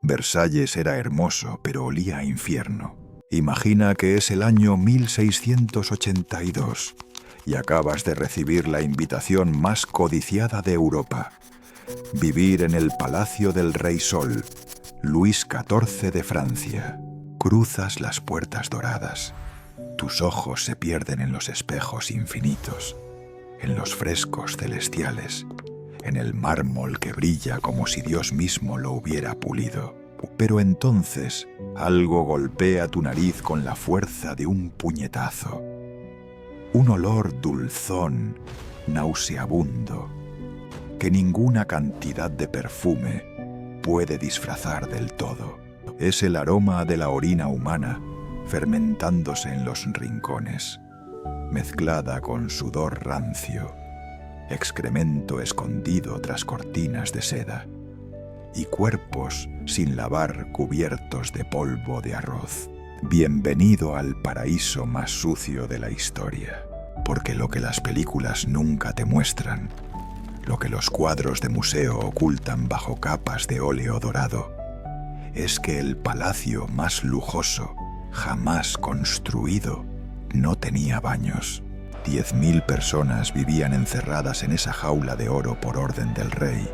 Versalles era hermoso, pero olía a infierno. Imagina que es el año 1682 y acabas de recibir la invitación más codiciada de Europa. Vivir en el Palacio del Rey Sol, Luis XIV de Francia. Cruzas las puertas doradas. Tus ojos se pierden en los espejos infinitos, en los frescos celestiales, en el mármol que brilla como si Dios mismo lo hubiera pulido. Pero entonces algo golpea tu nariz con la fuerza de un puñetazo. Un olor dulzón, nauseabundo, que ninguna cantidad de perfume puede disfrazar del todo. Es el aroma de la orina humana fermentándose en los rincones, mezclada con sudor rancio, excremento escondido tras cortinas de seda y cuerpos sin lavar cubiertos de polvo de arroz. Bienvenido al paraíso más sucio de la historia, porque lo que las películas nunca te muestran, lo que los cuadros de museo ocultan bajo capas de óleo dorado, es que el palacio más lujoso jamás construido no tenía baños. 10.000 personas vivían encerradas en esa jaula de oro por orden del rey,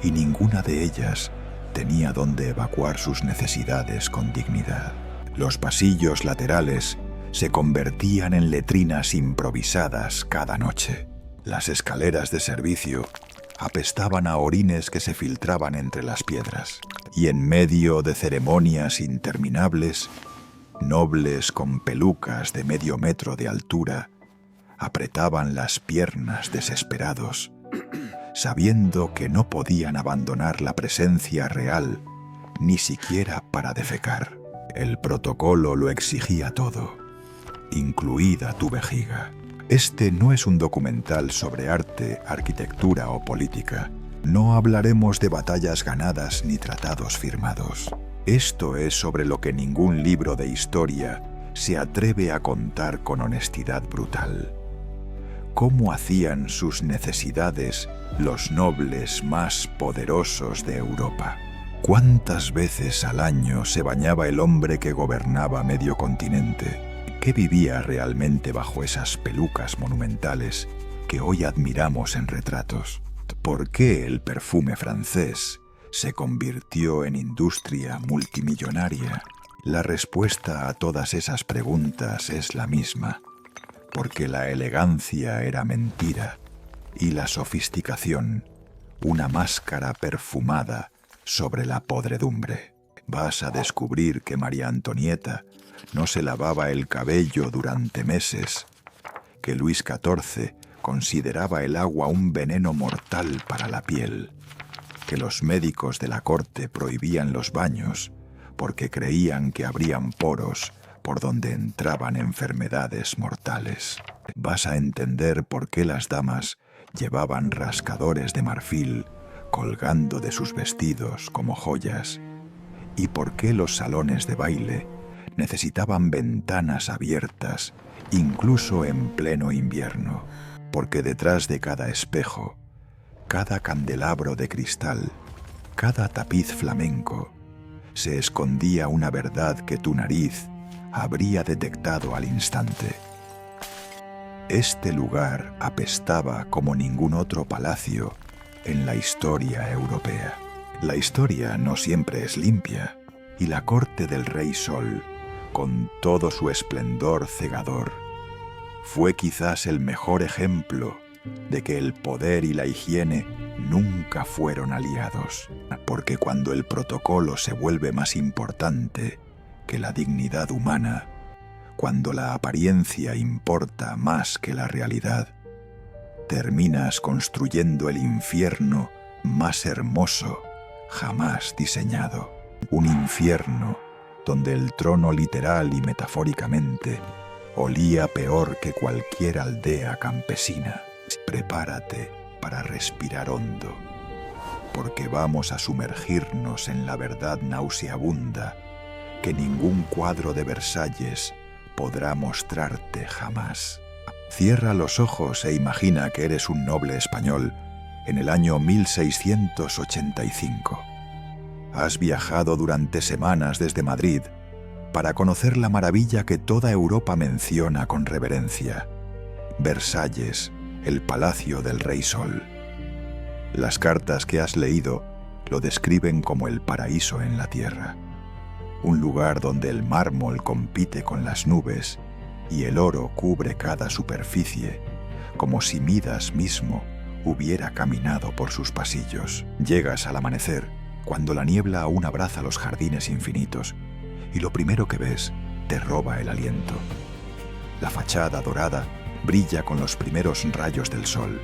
y ninguna de ellas tenía dónde evacuar sus necesidades con dignidad. Los pasillos laterales se convertían en letrinas improvisadas cada noche. Las escaleras de servicio apestaban a orines que se filtraban entre las piedras, y en medio de ceremonias interminables, nobles con pelucas de medio metro de altura apretaban las piernas desesperados, sabiendo que no podían abandonar la presencia real, ni siquiera para defecar. El protocolo lo exigía todo, incluida tu vejiga. Este no es un documental sobre arte, arquitectura o política. No hablaremos de batallas ganadas ni tratados firmados. Esto es sobre lo que ningún libro de historia se atreve a contar con honestidad brutal. ¿Cómo hacían sus necesidades los nobles más poderosos de Europa? ¿Cuántas veces al año se bañaba el hombre que gobernaba medio continente? ¿Qué vivía realmente bajo esas pelucas monumentales que hoy admiramos en retratos? ¿Por qué el perfume francés se convirtió en industria multimillonaria? La respuesta a todas esas preguntas es la misma, porque la elegancia era mentira y la sofisticación una máscara perfumada sobre la podredumbre. Vas a descubrir que María Antonieta no se lavaba el cabello durante meses, que Luis XIV consideraba el agua un veneno mortal para la piel, que los médicos de la corte prohibían los baños porque creían que abrían poros por donde entraban enfermedades mortales. Vas a entender por qué las damas llevaban rascadores de marfil colgando de sus vestidos como joyas, y por qué los salones de baile necesitaban ventanas abiertas incluso en pleno invierno, porque detrás de cada espejo, cada candelabro de cristal, cada tapiz flamenco, se escondía una verdad que tu nariz habría detectado al instante. Este lugar apestaba como ningún otro palacio en la historia europea. La historia no siempre es limpia, y la corte del Rey Sol, con todo su esplendor cegador, fue quizás el mejor ejemplo de que el poder y la higiene nunca fueron aliados, porque cuando el protocolo se vuelve más importante que la dignidad humana, cuando la apariencia importa más que la realidad, terminas construyendo el infierno más hermoso jamás diseñado. Un infierno donde el trono literal y metafóricamente olía peor que cualquier aldea campesina. Prepárate para respirar hondo, porque vamos a sumergirnos en la verdad nauseabunda que ningún cuadro de Versalles podrá mostrarte jamás. Cierra los ojos e imagina que eres un noble español en el año 1685. Has viajado durante semanas desde Madrid para conocer la maravilla que toda Europa menciona con reverencia: Versalles, el palacio del Rey Sol. Las cartas que has leído lo describen como el paraíso en la tierra, un lugar donde el mármol compite con las nubes y el oro cubre cada superficie, como si Midas mismo hubiera caminado por sus pasillos. Llegas al amanecer, cuando la niebla aún abraza los jardines infinitos, y lo primero que ves te roba el aliento. La fachada dorada brilla con los primeros rayos del sol,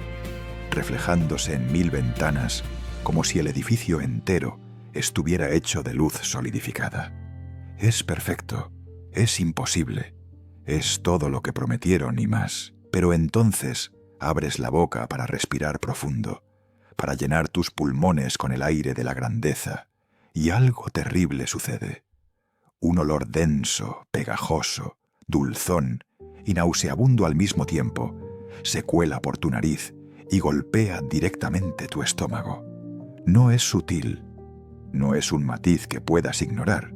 reflejándose en 1000 ventanas, como si el edificio entero estuviera hecho de luz solidificada. Es perfecto, es imposible, es todo lo que prometieron y más. Pero entonces abres la boca para respirar profundo, para llenar tus pulmones con el aire de la grandeza, y algo terrible sucede. Un olor denso, pegajoso, dulzón y nauseabundo al mismo tiempo se cuela por tu nariz y golpea directamente tu estómago. No es sutil, no es un matiz que puedas ignorar,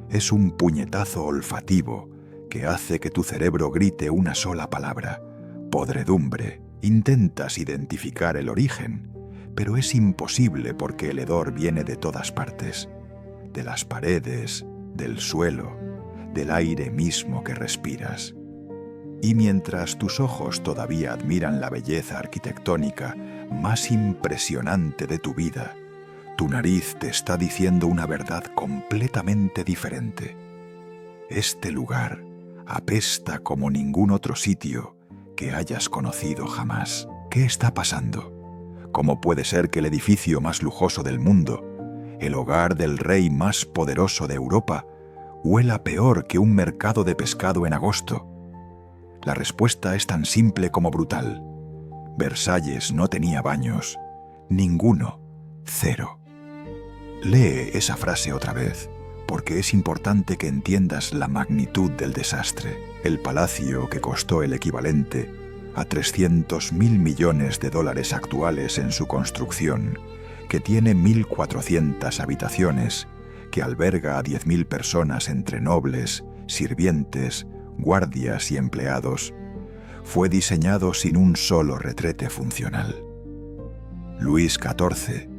es un puñetazo olfativo que hace que tu cerebro grite una sola palabra: podredumbre. Intentas identificar el origen, pero es imposible porque el hedor viene de todas partes, de las paredes, del suelo, del aire mismo que respiras. Y mientras tus ojos todavía admiran la belleza arquitectónica más impresionante de tu vida, tu nariz te está diciendo una verdad completamente diferente. Este lugar apesta como ningún otro sitio que hayas conocido jamás. ¿Qué está pasando? ¿Cómo puede ser que el edificio más lujoso del mundo, el hogar del rey más poderoso de Europa, huela peor que un mercado de pescado en agosto? La respuesta es tan simple como brutal. Versalles no tenía baños. Ninguno. Cero. Lee esa frase otra vez, porque es importante que entiendas la magnitud del desastre. El palacio, que costó el equivalente a 300.000 millones de dólares actuales en su construcción, que tiene 1.400 habitaciones, que alberga a 10.000 personas entre nobles, sirvientes, guardias y empleados, fue diseñado sin un solo retrete funcional. Luis XIV,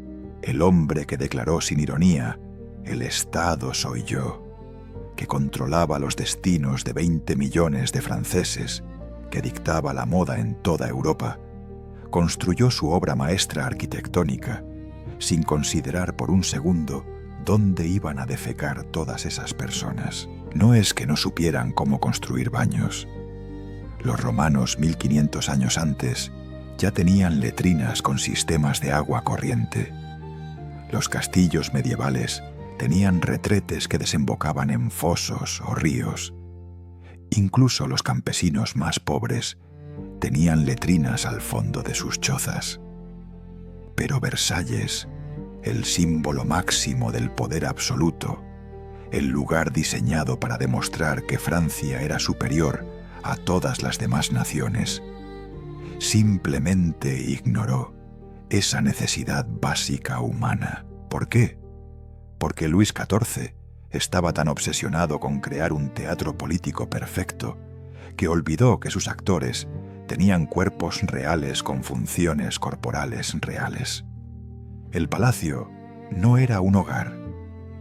el hombre que declaró sin ironía: «El Estado soy yo», que controlaba los destinos de 20 millones de franceses, que dictaba la moda en toda Europa, construyó su obra maestra arquitectónica sin considerar por un segundo dónde iban a defecar todas esas personas. No es que no supieran cómo construir baños. Los romanos 1500 años antes ya tenían letrinas con sistemas de agua corriente. Los castillos medievales tenían retretes que desembocaban en fosos o ríos. Incluso los campesinos más pobres tenían letrinas al fondo de sus chozas. Pero Versalles, el símbolo máximo del poder absoluto, el lugar diseñado para demostrar que Francia era superior a todas las demás naciones, simplemente ignoró esa necesidad básica humana. ¿Por qué? Porque Luis XIV estaba tan obsesionado con crear un teatro político perfecto que olvidó que sus actores tenían cuerpos reales con funciones corporales reales. El palacio no era un hogar,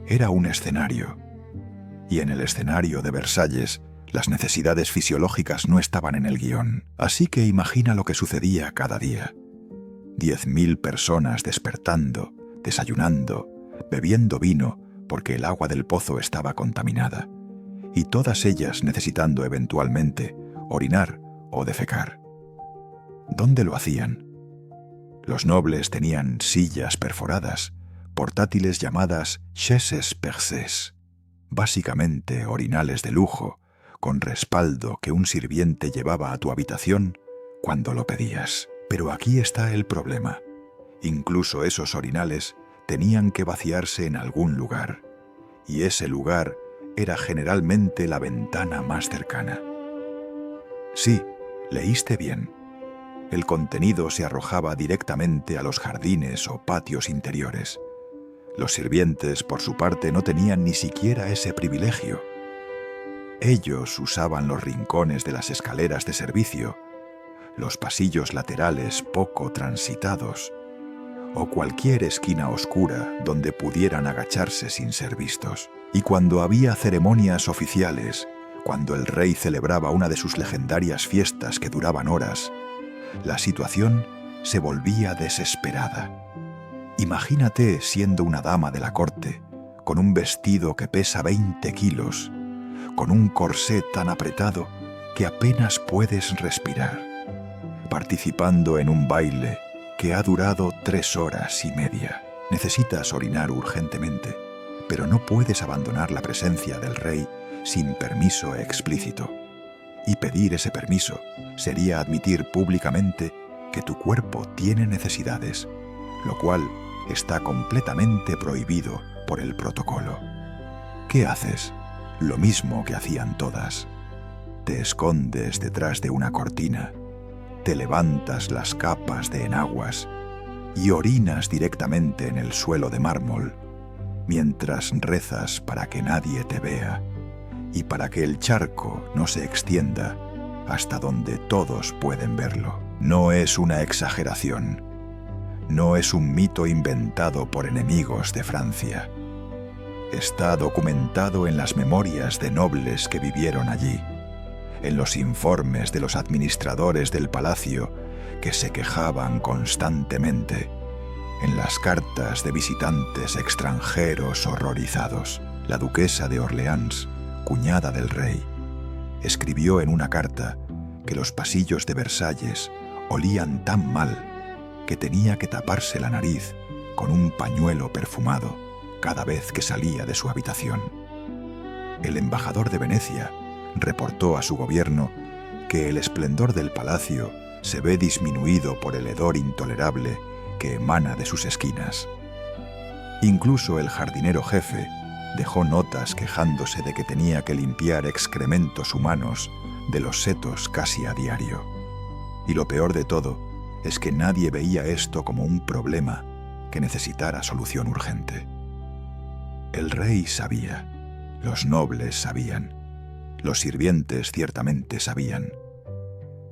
era un escenario. Y en el escenario de Versalles, las necesidades fisiológicas no estaban en el guión. Así que imagina lo que sucedía cada día. 10.000 personas despertando, desayunando, bebiendo vino porque el agua del pozo estaba contaminada, y todas ellas necesitando eventualmente orinar o defecar. ¿Dónde lo hacían? Los nobles tenían sillas perforadas, portátiles llamadas chaises percées, básicamente orinales de lujo, con respaldo que un sirviente llevaba a tu habitación cuando lo pedías. Pero aquí está el problema. Incluso esos orinales tenían que vaciarse en algún lugar, y ese lugar era generalmente la ventana más cercana. Sí, leíste bien. El contenido se arrojaba directamente a los jardines o patios interiores, Los sirvientes, por su parte, no tenían ni siquiera ese privilegio. Ellos usaban los rincones de las escaleras de servicio, los pasillos laterales poco transitados, o cualquier esquina oscura donde pudieran agacharse sin ser vistos. Y cuando había ceremonias oficiales, cuando el rey celebraba una de sus legendarias fiestas que duraban horas, la situación se volvía desesperada. Imagínate siendo una dama de la corte, con un vestido que pesa 20 kilos, con un corsé tan apretado que apenas puedes respirar, participando en un baile que ha durado 3 horas y media. Necesitas orinar urgentemente, pero no puedes abandonar la presencia del rey sin permiso explícito. Y pedir ese permiso sería admitir públicamente que tu cuerpo tiene necesidades, lo cual está completamente prohibido por el protocolo. ¿Qué haces? Lo mismo que hacían todas. Te escondes detrás de una cortina, te levantas las capas de enaguas y orinas directamente en el suelo de mármol, mientras rezas para que nadie te vea y para que el charco no se extienda hasta donde todos pueden verlo. No es una exageración. No es un mito inventado por enemigos de Francia. Está documentado en las memorias de nobles que vivieron allí, en los informes de los administradores del palacio que se quejaban constantemente, en las cartas de visitantes extranjeros horrorizados. La duquesa de Orleans, cuñada del rey, escribió en una carta que los pasillos de Versalles olían tan mal que tenía que taparse la nariz con un pañuelo perfumado cada vez que salía de su habitación. El embajador de Venecia reportó a su gobierno que el esplendor del palacio se ve disminuido por el hedor intolerable que emana de sus esquinas. Incluso el jardinero jefe dejó notas quejándose de que tenía que limpiar excrementos humanos de los setos casi a diario. Y lo peor de todo es que nadie veía esto como un problema que necesitara solución urgente. El rey sabía, los nobles sabían, los sirvientes ciertamente sabían.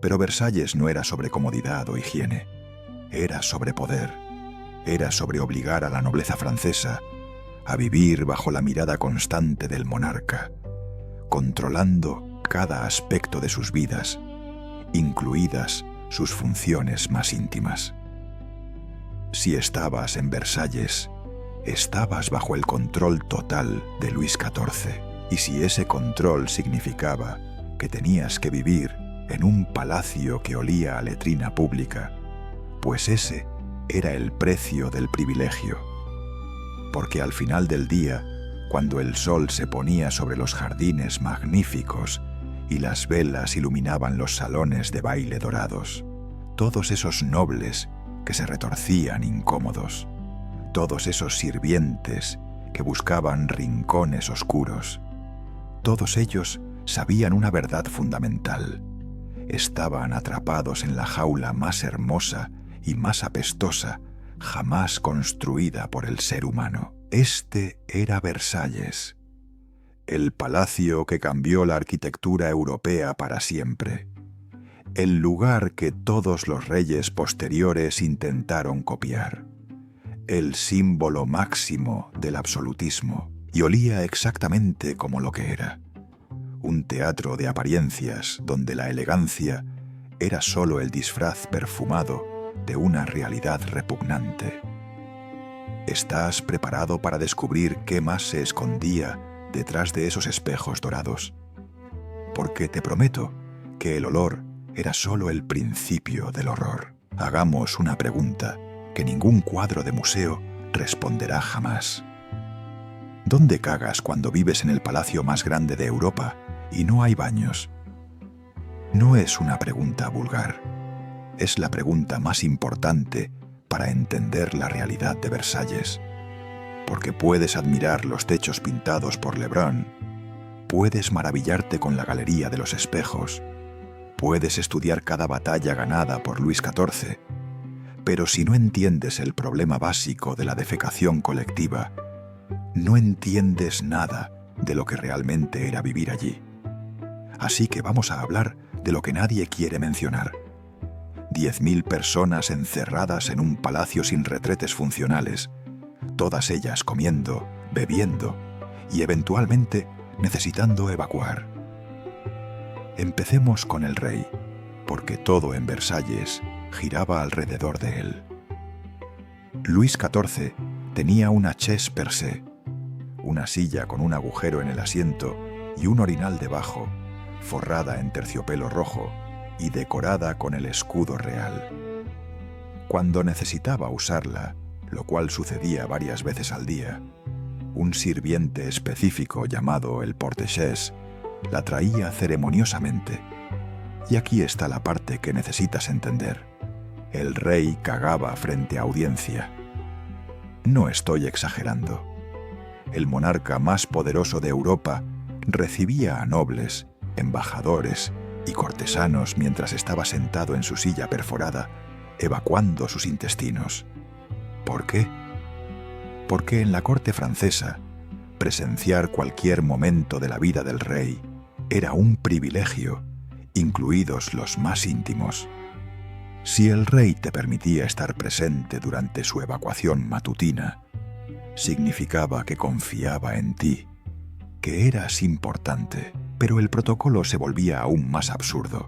Pero Versalles no era sobre comodidad o higiene, era sobre poder, era sobre obligar a la nobleza francesa a vivir bajo la mirada constante del monarca, controlando cada aspecto de sus vidas, incluidas sus funciones más íntimas. Si estabas en Versalles, estabas bajo el control total de Luis XIV, y si ese control significaba que tenías que vivir en un palacio que olía a letrina pública, pues ese era el precio del privilegio. Porque al final del día, cuando el sol se ponía sobre los jardines magníficos y las velas iluminaban los salones de baile dorados, todos esos nobles que se retorcían incómodos, todos esos sirvientes que buscaban rincones oscuros, todos ellos sabían una verdad fundamental. Estaban atrapados en la jaula más hermosa y más apestosa jamás construida por el ser humano. Este era Versalles, el palacio que cambió la arquitectura europea para siempre, el lugar que todos los reyes posteriores intentaron copiar, el símbolo máximo del absolutismo, y olía exactamente como lo que era, un teatro de apariencias donde la elegancia era solo el disfraz perfumado de una realidad repugnante. ¿Estás preparado para descubrir qué más se escondía detrás de esos espejos dorados? Porque te prometo que el olor era solo el principio del horror. Hagamos una pregunta que ningún cuadro de museo responderá jamás. ¿Dónde cagas cuando vives en el palacio más grande de Europa y no hay baños? No es una pregunta vulgar. Es la pregunta más importante para entender la realidad de Versalles. Porque puedes admirar los techos pintados por Lebrun, puedes maravillarte con la galería de los espejos, puedes estudiar cada batalla ganada por Luis XIV, Pero si no entiendes el problema básico de la defecación colectiva, no entiendes nada de lo que realmente era vivir allí. Así que vamos a hablar de lo que nadie quiere mencionar. 10.000 personas encerradas en un palacio sin retretes funcionales, todas ellas comiendo, bebiendo y eventualmente necesitando evacuar. Empecemos con el rey, porque todo en Versalles giraba alrededor de él. Luis XIV tenía una chaise percée, una silla con un agujero en el asiento y un orinal debajo, forrada en terciopelo rojo y decorada con el escudo real. Cuando necesitaba usarla, lo cual sucedía varias veces al día, un sirviente específico llamado el porte-chaise la traía ceremoniosamente. Y aquí está la parte que necesitas entender. El rey cagaba frente a audiencia. No estoy exagerando. El monarca más poderoso de Europa recibía a nobles, embajadores y cortesanos mientras estaba sentado en su silla perforada, evacuando sus intestinos. ¿Por qué? Porque en la corte francesa, presenciar cualquier momento de la vida del rey era un privilegio, incluidos los más íntimos. Si el rey te permitía estar presente durante su evacuación matutina, significaba que confiaba en ti, que eras importante. Pero el protocolo se volvía aún más absurdo.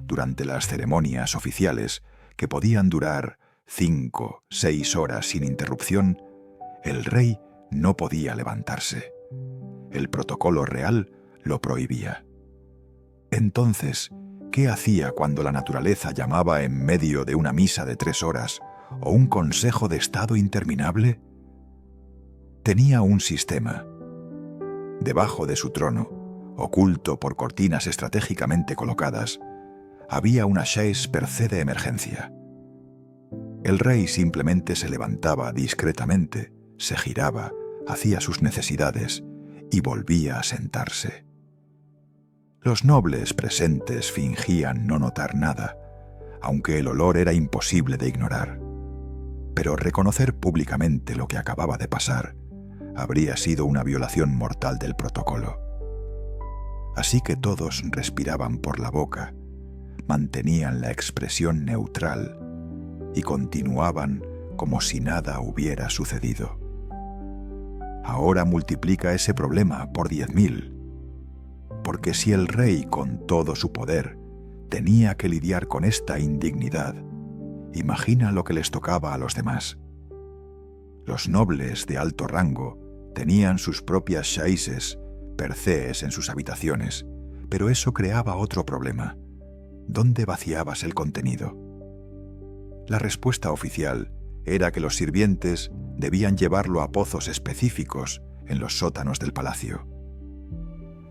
Durante las ceremonias oficiales, que podían durar 5, 6 horas sin interrupción, el rey no podía levantarse. El protocolo real lo prohibía. Entonces, ¿qué hacía cuando la naturaleza llamaba en medio de una misa de 3 horas o un consejo de estado interminable? Tenía un sistema. Debajo de su trono, oculto por cortinas estratégicamente colocadas, había una chaise percée de emergencia. El rey simplemente se levantaba discretamente, se giraba, hacía sus necesidades y volvía a sentarse. Los nobles presentes fingían no notar nada, aunque el olor era imposible de ignorar. Pero reconocer públicamente lo que acababa de pasar habría sido una violación mortal del protocolo. Así que todos respiraban por la boca, mantenían la expresión neutral y continuaban como si nada hubiera sucedido. Ahora multiplica ese problema por 10.000, porque si el rey con todo su poder tenía que lidiar con esta indignidad, imagina lo que les tocaba a los demás. Los nobles de alto rango tenían sus propias chaises, percées en sus habitaciones, pero eso creaba otro problema. ¿Dónde vaciabas el contenido? La respuesta oficial era que los sirvientes debían llevarlo a pozos específicos en los sótanos del palacio.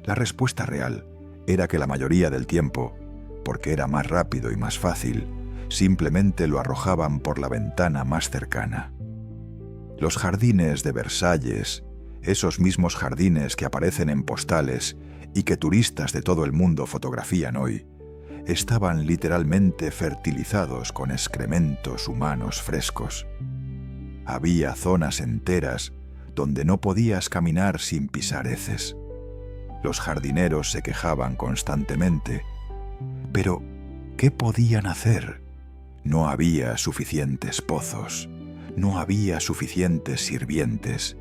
La respuesta real era que la mayoría del tiempo, porque era más rápido y más fácil, simplemente lo arrojaban por la ventana más cercana. Los jardines de Versalles, esos mismos jardines que aparecen en postales y que turistas de todo el mundo fotografían hoy, estaban literalmente fertilizados con excrementos humanos frescos. Había zonas enteras donde no podías caminar sin pisar heces. Los jardineros se quejaban constantemente. Pero, ¿qué podían hacer? No había suficientes pozos, no había suficientes sirvientes,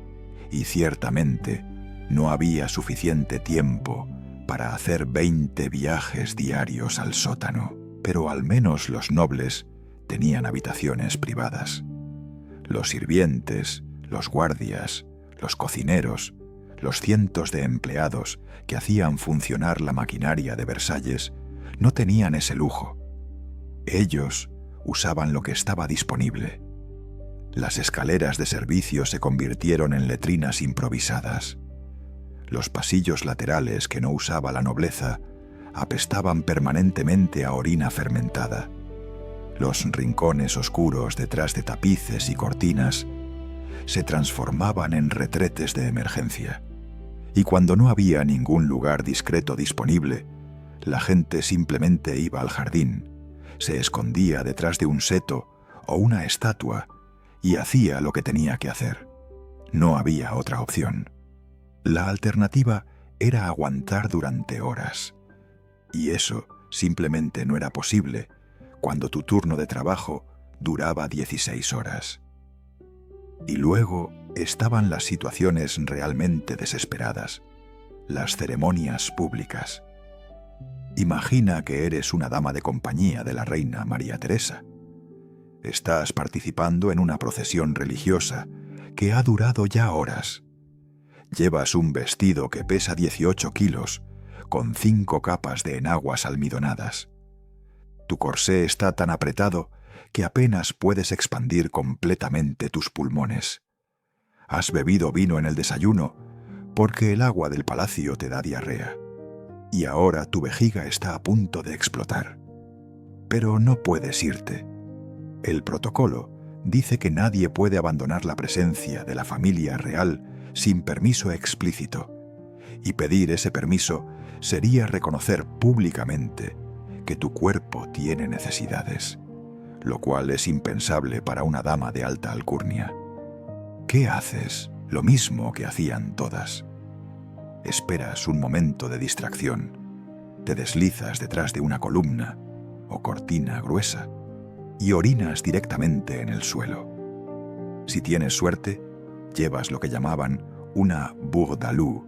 y ciertamente no había suficiente tiempo para hacer 20 viajes diarios al sótano. Pero al menos los nobles tenían habitaciones privadas. Los sirvientes, los guardias, los cocineros, los cientos de empleados que hacían funcionar la maquinaria de Versalles no tenían ese lujo. Ellos usaban lo que estaba disponible. Las escaleras de servicio se convirtieron en letrinas improvisadas. Los pasillos laterales que no usaba la nobleza apestaban permanentemente a orina fermentada. Los rincones oscuros detrás de tapices y cortinas se transformaban en retretes de emergencia. Y cuando no había ningún lugar discreto disponible, la gente simplemente iba al jardín, se escondía detrás de un seto o una estatua y hacía lo que tenía que hacer. No había otra opción. La alternativa era aguantar durante horas. Y eso simplemente no era posible cuando tu turno de trabajo duraba 16 horas. Y luego estaban las situaciones realmente desesperadas, las ceremonias públicas. Imagina que eres una dama de compañía de la reina María Teresa. Estás participando en una procesión religiosa que ha durado ya horas. Llevas un vestido que pesa 18 kilos, con 5 capas de enaguas almidonadas. Tu corsé está tan apretado que apenas puedes expandir completamente tus pulmones. Has bebido vino en el desayuno porque el agua del palacio te da diarrea. Y ahora tu vejiga está a punto de explotar. Pero no puedes irte. El protocolo dice que nadie puede abandonar la presencia de la familia real sin permiso explícito, y pedir ese permiso sería reconocer públicamente que tu cuerpo tiene necesidades, lo cual es impensable para una dama de alta alcurnia. ¿Qué haces? Lo mismo que hacían todas. Esperas un momento de distracción, te deslizas detrás de una columna o cortina gruesa y orinas directamente en el suelo. Si tienes suerte, llevas lo que llamaban una bourdaloue,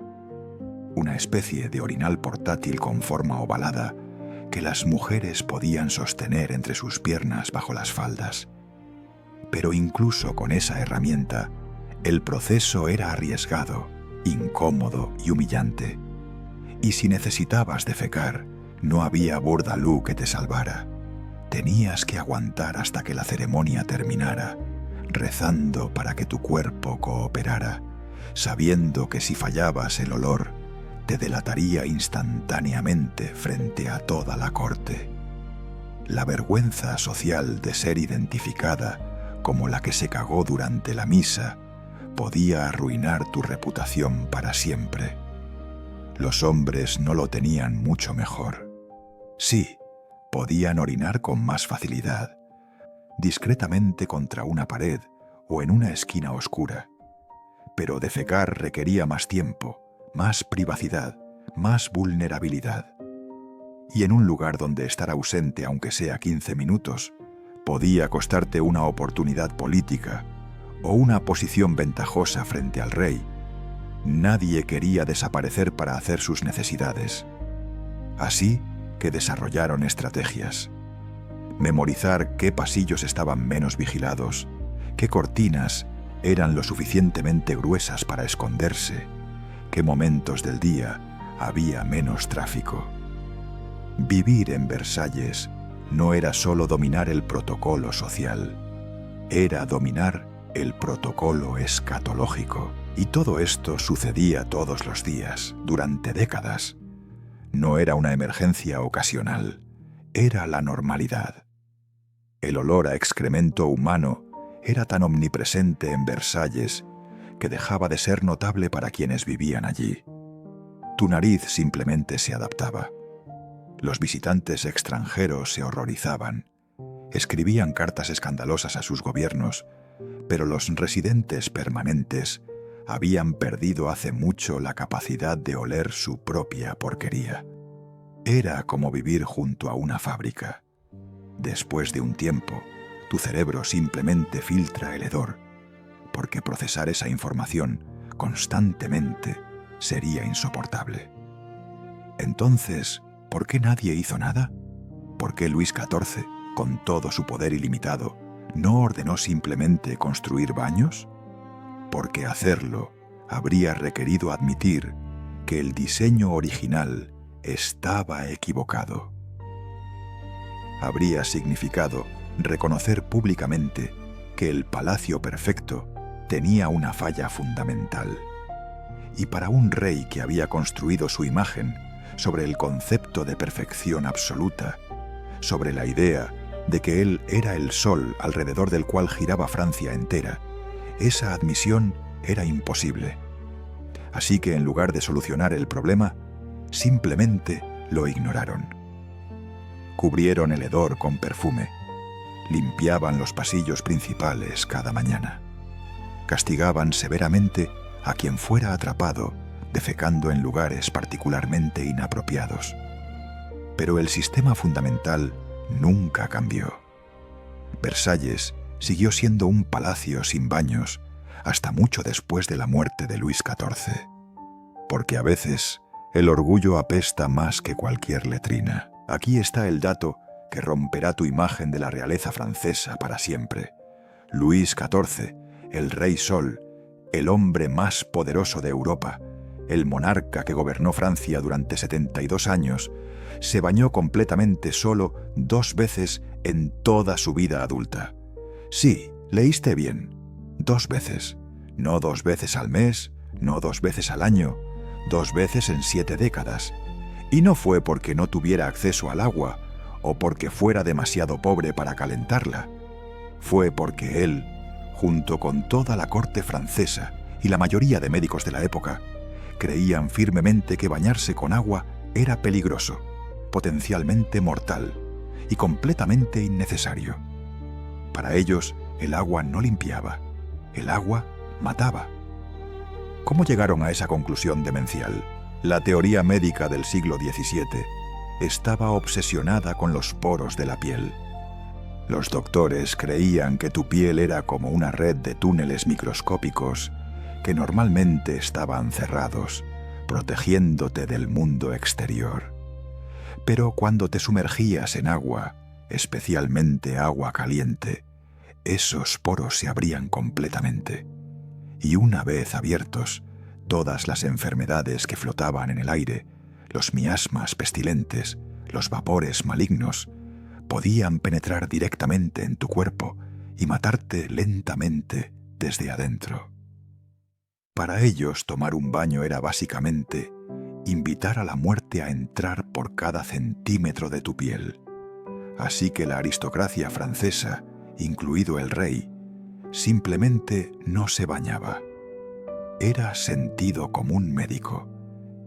una especie de orinal portátil con forma ovalada que las mujeres podían sostener entre sus piernas bajo las faldas. Pero incluso con esa herramienta, el proceso era arriesgado, incómodo y humillante. Y si necesitabas defecar, no había bourdaloue que te salvara. Tenías que aguantar hasta que la ceremonia terminara, rezando para que tu cuerpo cooperara, sabiendo que si fallabas el olor, te delataría instantáneamente frente a toda la corte. La vergüenza social de ser identificada como la que se cagó durante la misa podía arruinar tu reputación para siempre. Los hombres no lo tenían mucho mejor. Sí, podían orinar con más facilidad, discretamente contra una pared o en una esquina oscura. Pero defecar requería más tiempo, más privacidad, más vulnerabilidad. Y en un lugar donde estar ausente, aunque sea 15 minutos, podía costarte una oportunidad política o una posición ventajosa frente al rey. Nadie quería desaparecer para hacer sus necesidades. Así que desarrollaron estrategias. Memorizar qué pasillos estaban menos vigilados, qué cortinas eran lo suficientemente gruesas para esconderse, qué momentos del día había menos tráfico. Vivir en Versalles no era solo dominar el protocolo social, era dominar el protocolo escatológico. Y todo esto sucedía todos los días, durante décadas. No era una emergencia ocasional, era la normalidad. El olor a excremento humano era tan omnipresente en Versalles que dejaba de ser notable para quienes vivían allí. Tu nariz simplemente se adaptaba. Los visitantes extranjeros se horrorizaban, escribían cartas escandalosas a sus gobiernos, pero los residentes permanentes habían perdido hace mucho la capacidad de oler su propia porquería. Era como vivir junto a una fábrica. Después de un tiempo, tu cerebro simplemente filtra el hedor, porque procesar esa información constantemente sería insoportable. Entonces, ¿por qué nadie hizo nada? ¿Por qué Luis XIV, con todo su poder ilimitado, no ordenó simplemente construir baños? Porque hacerlo habría requerido admitir que el diseño original estaba equivocado. Habría significado reconocer públicamente que el palacio perfecto tenía una falla fundamental. Y para un rey que había construido su imagen sobre el concepto de perfección absoluta, sobre la idea de que él era el sol alrededor del cual giraba Francia entera, esa admisión era imposible. Así que en lugar de solucionar el problema, simplemente lo ignoraron. Cubrieron el hedor con perfume, limpiaban los pasillos principales cada mañana. Castigaban severamente a quien fuera atrapado defecando en lugares particularmente inapropiados. Pero el sistema fundamental nunca cambió. Versalles siguió siendo un palacio sin baños hasta mucho después de la muerte de Luis XIV. Porque a veces el orgullo apesta más que cualquier letrina. Aquí está el dato que romperá tu imagen de la realeza francesa para siempre. Luis XIV, el Rey Sol, el hombre más poderoso de Europa, el monarca que gobernó Francia durante 72 años, se bañó completamente solo 2 veces en toda su vida adulta. Sí, leíste bien, 2 veces. No 2 veces al mes, no 2 veces al año, 2 veces en 7 décadas. Y no fue porque no tuviera acceso al agua o porque fuera demasiado pobre para calentarla. Fue porque él, junto con toda la corte francesa y la mayoría de médicos de la época, creían firmemente que bañarse con agua era peligroso, potencialmente mortal y completamente innecesario. Para ellos, el agua no limpiaba, el agua mataba. ¿Cómo llegaron a esa conclusión demencial? La teoría médica del siglo XVII estaba obsesionada con los poros de la piel. Los doctores creían que tu piel era como una red de túneles microscópicos que normalmente estaban cerrados, protegiéndote del mundo exterior. Pero cuando te sumergías en agua, especialmente agua caliente, esos poros se abrían completamente. Y una vez abiertos, todas las enfermedades que flotaban en el aire, los miasmas pestilentes, los vapores malignos, podían penetrar directamente en tu cuerpo y matarte lentamente desde adentro. Para ellos, tomar un baño era básicamente invitar a la muerte a entrar por cada centímetro de tu piel. Así que la aristocracia francesa, incluido el rey, simplemente no se bañaba. Era sentido común médico,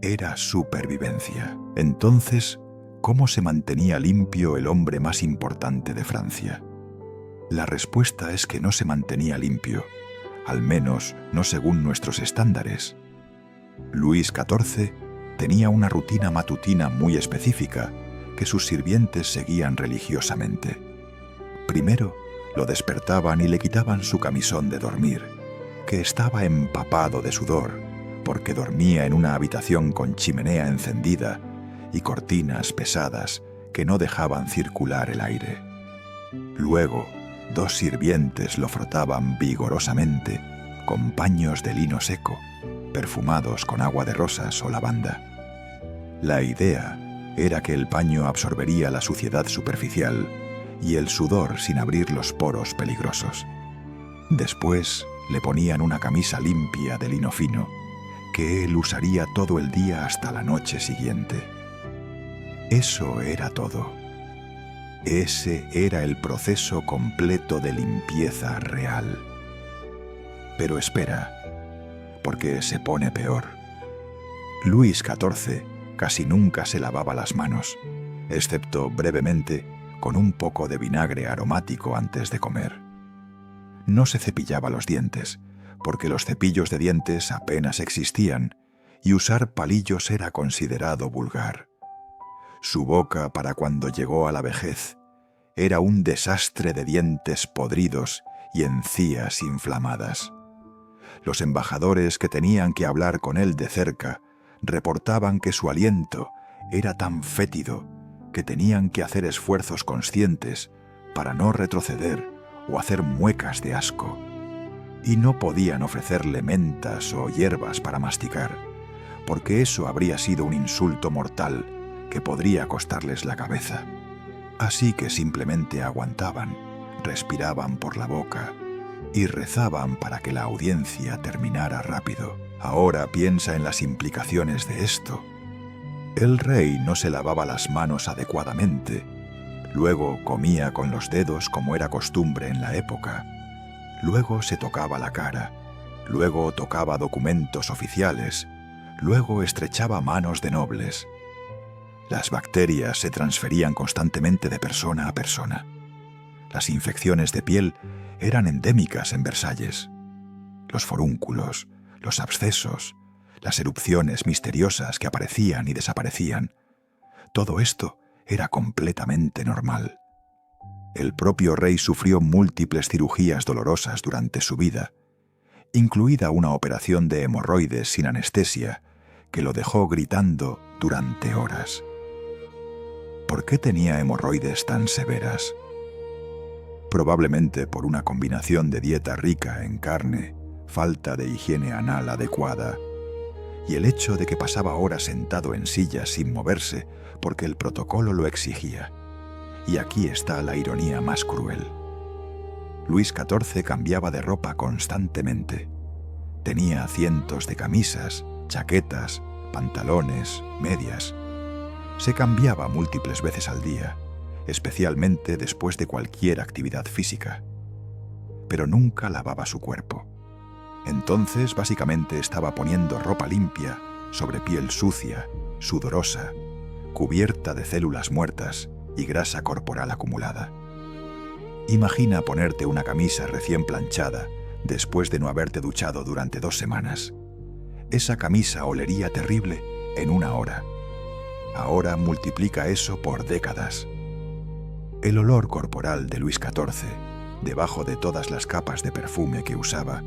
era supervivencia. Entonces, ¿cómo se mantenía limpio el hombre más importante de Francia? La respuesta es que no se mantenía limpio, al menos no según nuestros estándares. Luis XIV tenía una rutina matutina muy específica que sus sirvientes seguían religiosamente. Primero, lo despertaban y le quitaban su camisón de dormir, que estaba empapado de sudor, porque dormía en una habitación con chimenea encendida y cortinas pesadas que no dejaban circular el aire. Luego, 2 sirvientes lo frotaban vigorosamente con paños de lino seco, perfumados con agua de rosas o lavanda. La idea era que el paño absorbería la suciedad superficial y el sudor sin abrir los poros peligrosos. Después le ponían una camisa limpia de lino fino, que él usaría todo el día hasta la noche siguiente. Eso era todo. Ese era el proceso completo de limpieza real. Pero espera, porque se pone peor. Luis XIV casi nunca se lavaba las manos, excepto brevemente con un poco de vinagre aromático antes de comer. No se cepillaba los dientes, porque los cepillos de dientes apenas existían y usar palillos era considerado vulgar. Su boca, para cuando llegó a la vejez, era un desastre de dientes podridos y encías inflamadas. Los embajadores que tenían que hablar con él de cerca reportaban que su aliento era tan fétido que tenían que hacer esfuerzos conscientes para no retroceder o hacer muecas de asco. Y no podían ofrecerle mentas o hierbas para masticar, porque eso habría sido un insulto mortal que podría costarles la cabeza. Así que simplemente aguantaban, respiraban por la boca y rezaban para que la audiencia terminara rápido. Ahora piensa en las implicaciones de esto. El rey no se lavaba las manos adecuadamente. Luego comía con los dedos como era costumbre en la época. Luego se tocaba la cara. Luego tocaba documentos oficiales. Luego estrechaba manos de nobles. Las bacterias se transferían constantemente de persona a persona. Las infecciones de piel eran endémicas en Versalles. Los forúnculos, los abscesos, las erupciones misteriosas que aparecían y desaparecían. Todo esto era completamente normal. El propio rey sufrió múltiples cirugías dolorosas durante su vida, incluida una operación de hemorroides sin anestesia que lo dejó gritando durante horas. ¿Por qué tenía hemorroides tan severas? Probablemente por una combinación de dieta rica en carne, falta de higiene anal adecuada y el hecho de que pasaba horas sentado en sillas sin moverse porque el protocolo lo exigía. Y aquí está la ironía más cruel. Luis XIV cambiaba de ropa constantemente. Tenía cientos de camisas, chaquetas, pantalones, medias. Se cambiaba múltiples veces al día, especialmente después de cualquier actividad física. Pero nunca lavaba su cuerpo. Entonces, básicamente, estaba poniendo ropa limpia sobre piel sucia, sudorosa, cubierta de células muertas y grasa corporal acumulada. Imagina ponerte una camisa recién planchada después de no haberte duchado durante 2 semanas. Esa camisa olería terrible en 1 hora. Ahora multiplica eso por décadas. El olor corporal de Luis XIV, debajo de todas las capas de perfume que usaba,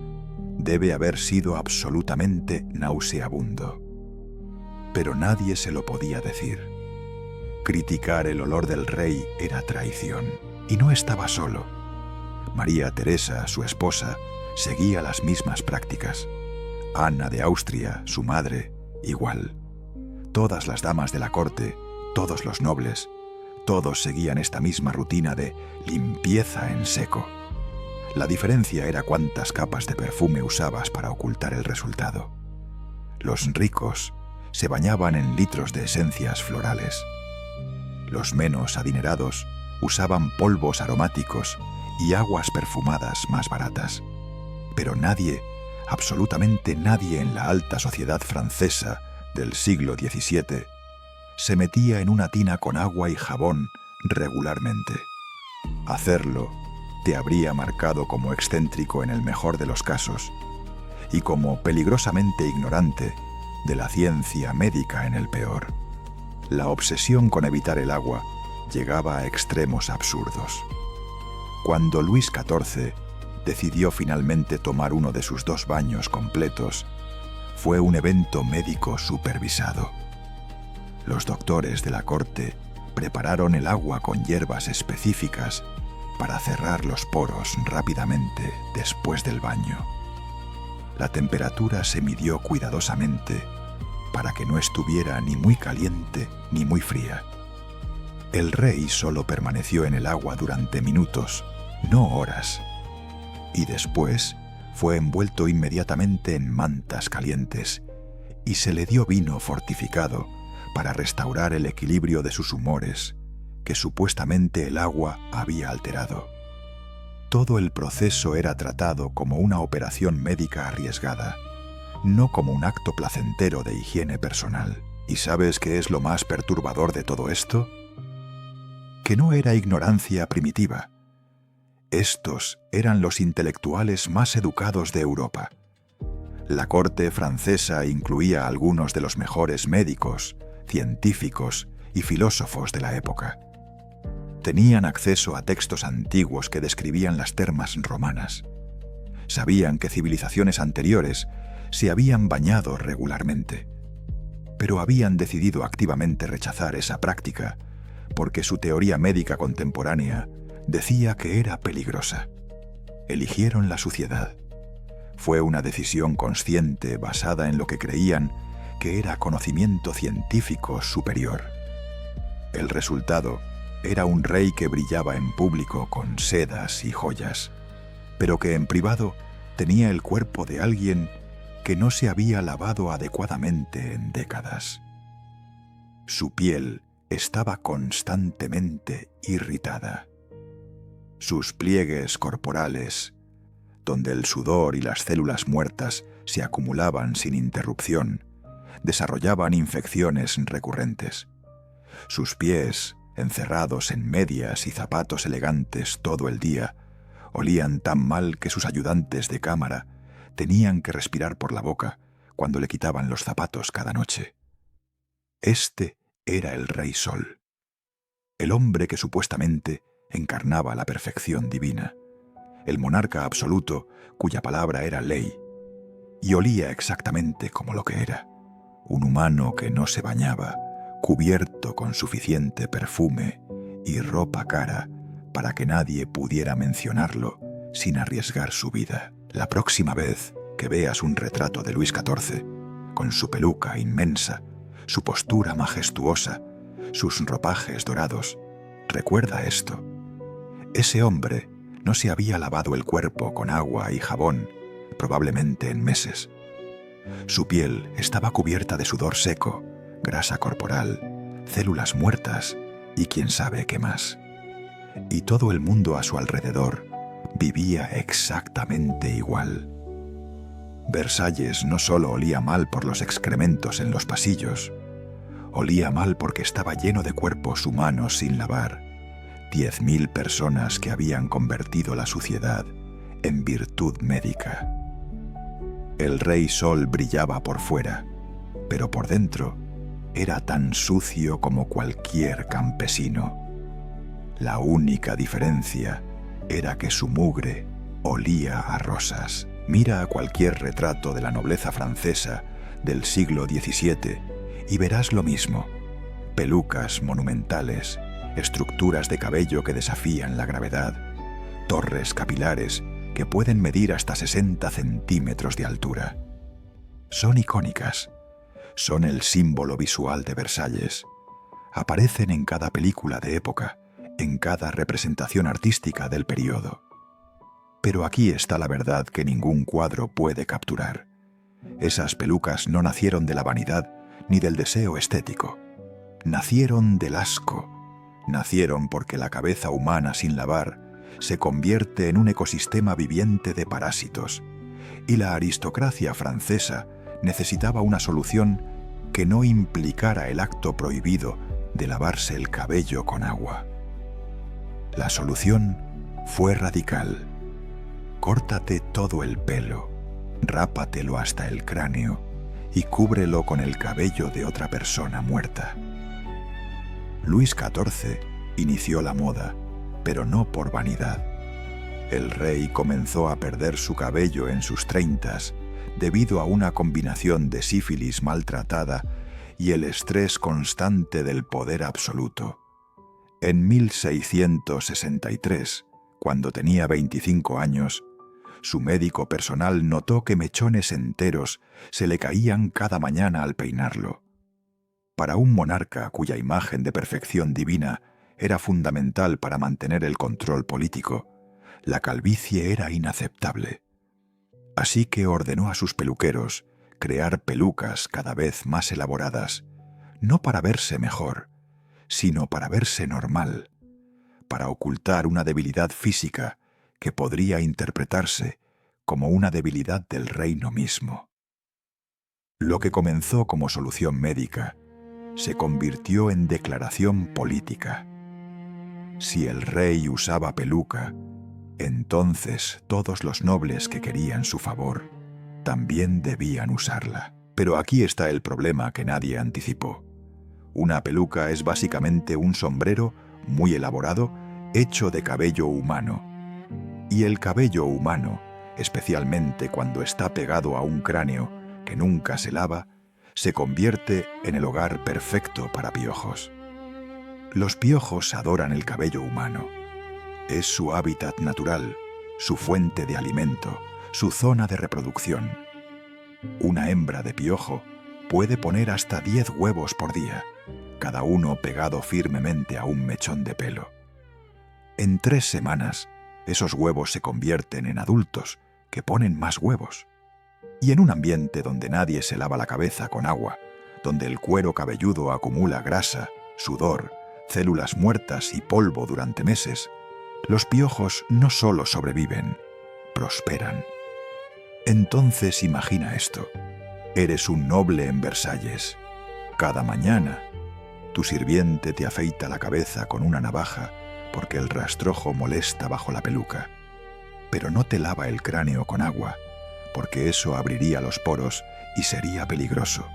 debe haber sido absolutamente nauseabundo. Pero nadie se lo podía decir. Criticar el olor del rey era traición, y no estaba solo. María Teresa, su esposa, seguía las mismas prácticas. Ana de Austria, su madre, igual. Todas las damas de la corte, todos los nobles, todos seguían esta misma rutina de limpieza en seco. La diferencia era cuántas capas de perfume usabas para ocultar el resultado. Los ricos se bañaban en litros de esencias florales. Los menos adinerados usaban polvos aromáticos y aguas perfumadas más baratas. Pero nadie, absolutamente nadie en la alta sociedad francesa del siglo XVII, se metía en una tina con agua y jabón regularmente. Hacerlo te habría marcado como excéntrico en el mejor de los casos y como peligrosamente ignorante de la ciencia médica en el peor. La obsesión con evitar el agua llegaba a extremos absurdos. Cuando Luis XIV decidió finalmente tomar uno de sus 2 baños completos, fue un evento médico supervisado. Los doctores de la corte prepararon el agua con hierbas específicas para cerrar los poros rápidamente después del baño. La temperatura se midió cuidadosamente para que no estuviera ni muy caliente ni muy fría. El rey solo permaneció en el agua durante minutos, no horas, y después fue envuelto inmediatamente en mantas calientes y se le dio vino fortificado para restaurar el equilibrio de sus humores que supuestamente el agua había alterado. Todo el proceso era tratado como una operación médica arriesgada, no como un acto placentero de higiene personal. ¿Y sabes qué es lo más perturbador de todo esto? Que no era ignorancia primitiva. Estos eran los intelectuales más educados de Europa. La corte francesa incluía a algunos de los mejores médicos, científicos y filósofos de la época. Tenían acceso a textos antiguos que describían las termas romanas. Sabían que civilizaciones anteriores se habían bañado regularmente, pero habían decidido activamente rechazar esa práctica porque su teoría médica contemporánea decía que era peligrosa. Eligieron la suciedad. Fue una decisión consciente basada en lo que creían que era conocimiento científico superior. El resultado era un rey que brillaba en público con sedas y joyas, pero que en privado tenía el cuerpo de alguien que no se había lavado adecuadamente en décadas. Su piel estaba constantemente irritada. Sus pliegues corporales, donde el sudor y las células muertas se acumulaban sin interrupción, desarrollaban infecciones recurrentes. Sus pies, encerrados en medias y zapatos elegantes todo el día, olían tan mal que sus ayudantes de cámara tenían que respirar por la boca cuando le quitaban los zapatos cada noche. Este era el Rey Sol, el hombre que supuestamente encarnaba la perfección divina, el monarca absoluto cuya palabra era ley, y olía exactamente como lo que era, un humano que no se bañaba, cubierto con suficiente perfume y ropa cara para que nadie pudiera mencionarlo sin arriesgar su vida. La próxima vez que veas un retrato de Luis XIV, con su peluca inmensa, su postura majestuosa, sus ropajes dorados, recuerda esto. Ese hombre no se había lavado el cuerpo con agua y jabón, probablemente en meses. Su piel estaba cubierta de sudor seco, grasa corporal, células muertas y quién sabe qué más. Y todo el mundo a su alrededor vivía exactamente igual. Versalles no solo olía mal por los excrementos en los pasillos, olía mal porque estaba lleno de cuerpos humanos sin lavar, 10.000 personas que habían convertido la suciedad en virtud médica. El Rey Sol brillaba por fuera, pero por dentro era tan sucio como cualquier campesino. La única diferencia era que su mugre olía a rosas. Mira a cualquier retrato de la nobleza francesa del siglo XVII y verás lo mismo. Pelucas monumentales, estructuras de cabello que desafían la gravedad, torres capilares que pueden medir hasta 60 centímetros de altura. Son icónicas, son el símbolo visual de Versalles. Aparecen en cada película de época, en cada representación artística del período. Pero aquí está la verdad que ningún cuadro puede capturar. Esas pelucas no nacieron de la vanidad ni del deseo estético. Nacieron del asco. Nacieron porque la cabeza humana sin lavar se convierte en un ecosistema viviente de parásitos, y la aristocracia francesa necesitaba una solución que no implicara el acto prohibido de lavarse el cabello con agua. La solución fue radical. Córtate todo el pelo, rápatelo hasta el cráneo y cúbrelo con el cabello de otra persona muerta. Luis XIV inició la moda, pero no por vanidad. El rey comenzó a perder su cabello en sus 30s debido a una combinación de sífilis maltratada y el estrés constante del poder absoluto. En 1663, cuando tenía 25 años, su médico personal notó que mechones enteros se le caían cada mañana al peinarlo. Para un monarca cuya imagen de perfección divina era fundamental para mantener el control político, la calvicie era inaceptable. Así que ordenó a sus peluqueros crear pelucas cada vez más elaboradas, no para verse mejor, sino para verse normal, para ocultar una debilidad física que podría interpretarse como una debilidad del reino mismo. Lo que comenzó como solución médica se convirtió en declaración política. Si el rey usaba peluca, entonces todos los nobles que querían su favor también debían usarla. Pero aquí está el problema que nadie anticipó. Una peluca es básicamente un sombrero muy elaborado hecho de cabello humano. Y el cabello humano, especialmente cuando está pegado a un cráneo que nunca se lava, se convierte en el hogar perfecto para piojos. Los piojos adoran el cabello humano. Es su hábitat natural, su fuente de alimento, su zona de reproducción. Una hembra de piojo puede poner hasta 10 huevos por día, cada uno pegado firmemente a un mechón de pelo. En 3 semanas, esos huevos se convierten en adultos que ponen más huevos. Y en un ambiente donde nadie se lava la cabeza con agua, donde el cuero cabelludo acumula grasa, sudor, células muertas y polvo durante meses, los piojos no solo sobreviven, prosperan. Entonces imagina esto. Eres un noble en Versalles. Cada mañana, Tu sirviente te afeita la cabeza con una navaja porque el rastrojo molesta bajo la peluca, pero no te lava el cráneo con agua, porque eso abriría los poros y sería peligroso.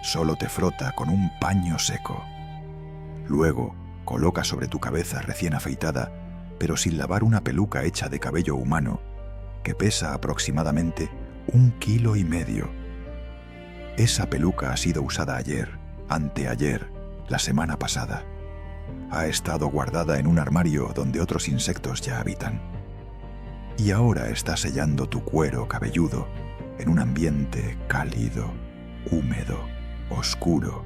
Solo te frota con un paño seco. Luego coloca sobre tu cabeza recién afeitada, pero sin lavar, una peluca hecha de cabello humano, que pesa aproximadamente 1,5 kilos. Esa peluca ha sido usada ayer, anteayer, la semana pasada. Ha estado guardada en un armario donde otros insectos ya habitan. Y ahora está sellando tu cuero cabelludo en un ambiente cálido, húmedo, oscuro,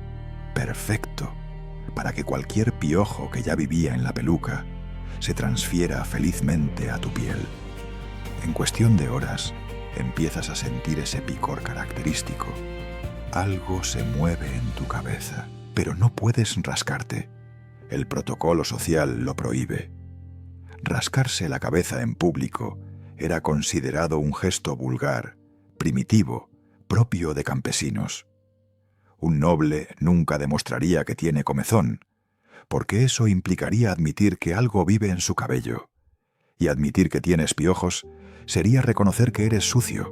perfecto, para que cualquier piojo que ya vivía en la peluca se transfiera felizmente a tu piel. En cuestión de horas, empiezas a sentir ese picor característico. Algo se mueve en tu cabeza, pero no puedes rascarte. El protocolo social lo prohíbe. Rascarse la cabeza en público era considerado un gesto vulgar, primitivo, propio de campesinos. Un noble nunca demostraría que tiene comezón, porque eso implicaría admitir que algo vive en su cabello, y admitir que tienes piojos sería reconocer que eres sucio,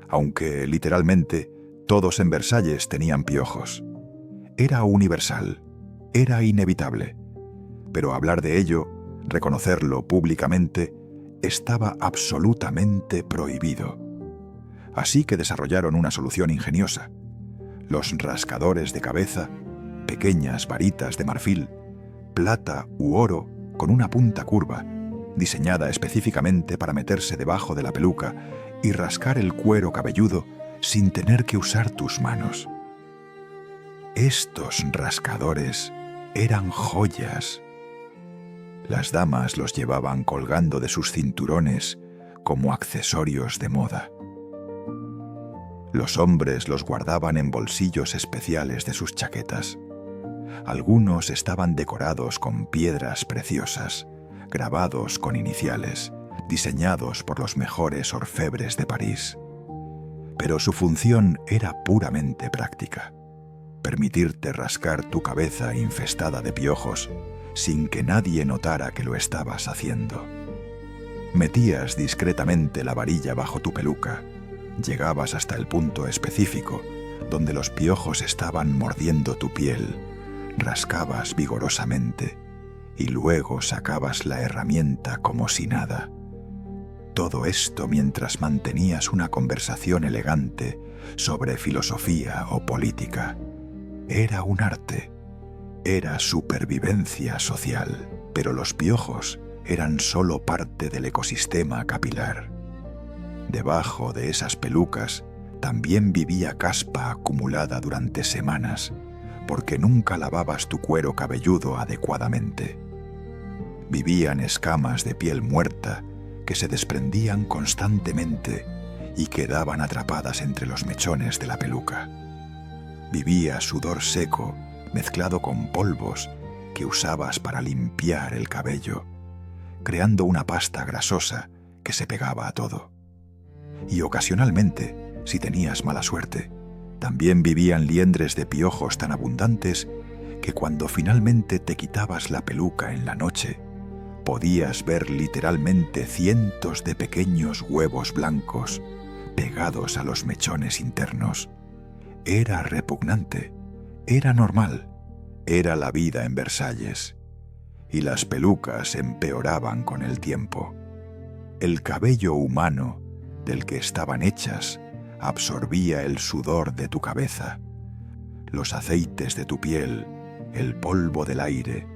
aunque literalmente todos en Versalles tenían piojos. Era universal, era inevitable, pero hablar de ello, reconocerlo públicamente, estaba absolutamente prohibido. Así que desarrollaron una solución ingeniosa: los rascadores de cabeza, pequeñas varitas de marfil, plata u oro con una punta curva, diseñada específicamente para meterse debajo de la peluca y rascar el cuero cabelludo sin tener que usar tus manos. Estos rascadores eran joyas. Las damas los llevaban colgando de sus cinturones como accesorios de moda. Los hombres los guardaban en bolsillos especiales de sus chaquetas. Algunos estaban decorados con piedras preciosas, grabados con iniciales, diseñados por los mejores orfebres de París. Pero su función era puramente práctica: permitirte rascar tu cabeza infestada de piojos sin que nadie notara que lo estabas haciendo. Metías discretamente la varilla bajo tu peluca, llegabas hasta el punto específico donde los piojos estaban mordiendo tu piel, rascabas vigorosamente y luego sacabas la herramienta como si nada. Todo esto mientras mantenías una conversación elegante sobre filosofía o política. Era un arte, era supervivencia social, pero los piojos eran solo parte del ecosistema capilar. Debajo de esas pelucas también vivía caspa acumulada durante semanas, porque nunca lavabas tu cuero cabelludo adecuadamente. Vivían escamas de piel muerta que se desprendían constantemente y quedaban atrapadas entre los mechones de la peluca. Vivía sudor seco mezclado con polvos que usabas para limpiar el cabello, creando una pasta grasosa que se pegaba a todo. Y ocasionalmente, si tenías mala suerte, también vivían liendres de piojos tan abundantes que cuando finalmente te quitabas la peluca en la noche, podías ver literalmente cientos de pequeños huevos blancos pegados a los mechones internos. Era repugnante, era normal, era la vida en Versalles. Y las pelucas empeoraban con el tiempo. El cabello humano del que estaban hechas absorbía el sudor de tu cabeza, los aceites de tu piel, el polvo del aire,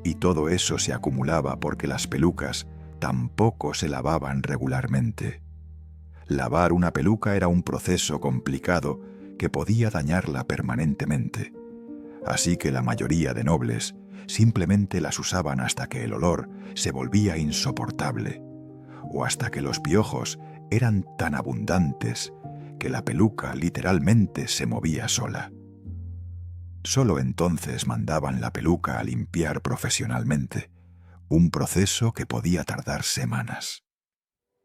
y todo eso se acumulaba porque las pelucas tampoco se lavaban regularmente. Lavar una peluca era un proceso complicado que podía dañarla permanentemente, así que la mayoría de nobles simplemente las usaban hasta que el olor se volvía insoportable, o hasta que los piojos eran tan abundantes que la peluca literalmente se movía sola. Solo entonces mandaban la peluca a limpiar profesionalmente, un proceso que podía tardar semanas.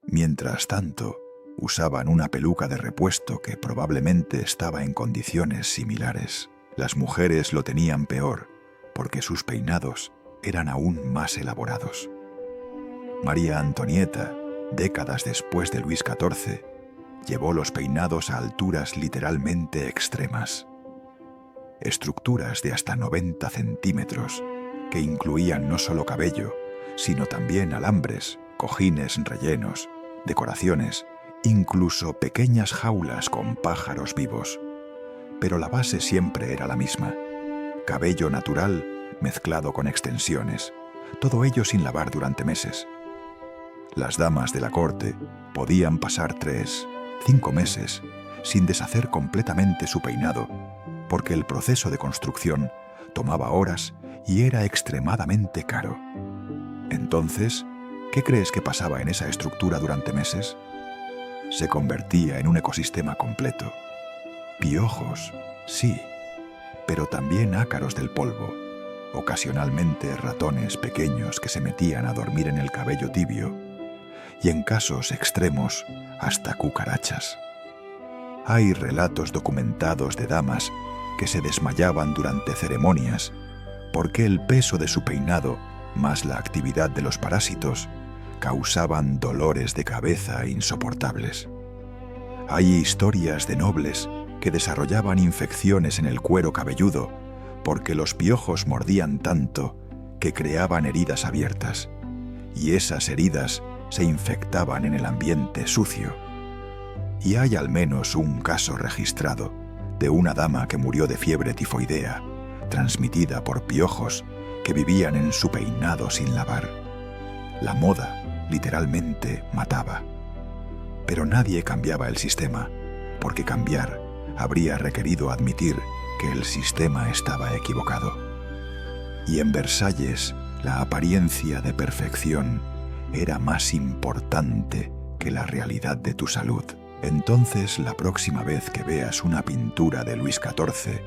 Mientras tanto, usaban una peluca de repuesto que probablemente estaba en condiciones similares. Las mujeres lo tenían peor, porque sus peinados eran aún más elaborados. María Antonieta, décadas después de Luis XIV, llevó los peinados a alturas literalmente extremas. Estructuras de hasta 90 centímetros, que incluían no solo cabello, sino también alambres, cojines rellenos, decoraciones, incluso pequeñas jaulas con pájaros vivos. Pero la base siempre era la misma: cabello natural mezclado con extensiones, todo ello sin lavar durante meses. Las damas de la corte podían pasar 3, 5 meses sin deshacer completamente su peinado, porque el proceso de construcción tomaba horas y era extremadamente caro. Entonces, ¿qué crees que pasaba en esa estructura durante meses? Se convertía en un ecosistema completo. Piojos, sí, pero también ácaros del polvo, ocasionalmente ratones pequeños que se metían a dormir en el cabello tibio, y en casos extremos, hasta cucarachas. Hay relatos documentados de damas que se desmayaban durante ceremonias porque el peso de su peinado, más la actividad de los parásitos, causaban dolores de cabeza insoportables. Hay historias de nobles que desarrollaban infecciones en el cuero cabelludo porque los piojos mordían tanto que creaban heridas abiertas, y esas heridas se infectaban en el ambiente sucio. Y hay al menos un caso registrado de una dama que murió de fiebre tifoidea, transmitida por piojos que vivían en su peinado sin lavar. La moda literalmente mataba. Pero nadie cambiaba el sistema, porque cambiar habría requerido admitir que el sistema estaba equivocado. Y en Versalles, la apariencia de perfección era más importante que la realidad de tu salud. Entonces, la próxima vez que veas una pintura de Luis XIV,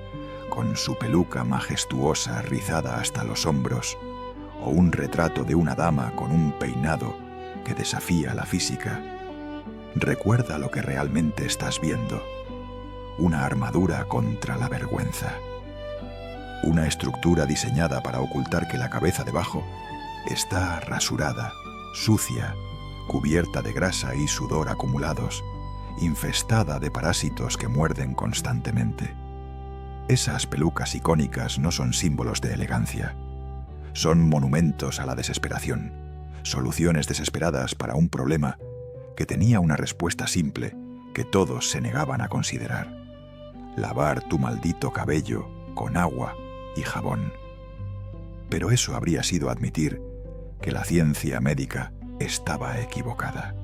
con su peluca majestuosa rizada hasta los hombros, o un retrato de una dama con un peinado que desafía la física, recuerda lo que realmente estás viendo: una armadura contra la vergüenza. Una estructura diseñada para ocultar que la cabeza debajo está rasurada, sucia, cubierta de grasa y sudor acumulados, infestada de parásitos que muerden constantemente. Esas pelucas icónicas no son símbolos de elegancia. Son monumentos a la desesperación, soluciones desesperadas para un problema que tenía una respuesta simple que todos se negaban a considerar: lavar tu maldito cabello con agua y jabón. Pero eso habría sido admitir que la ciencia médica estaba equivocada.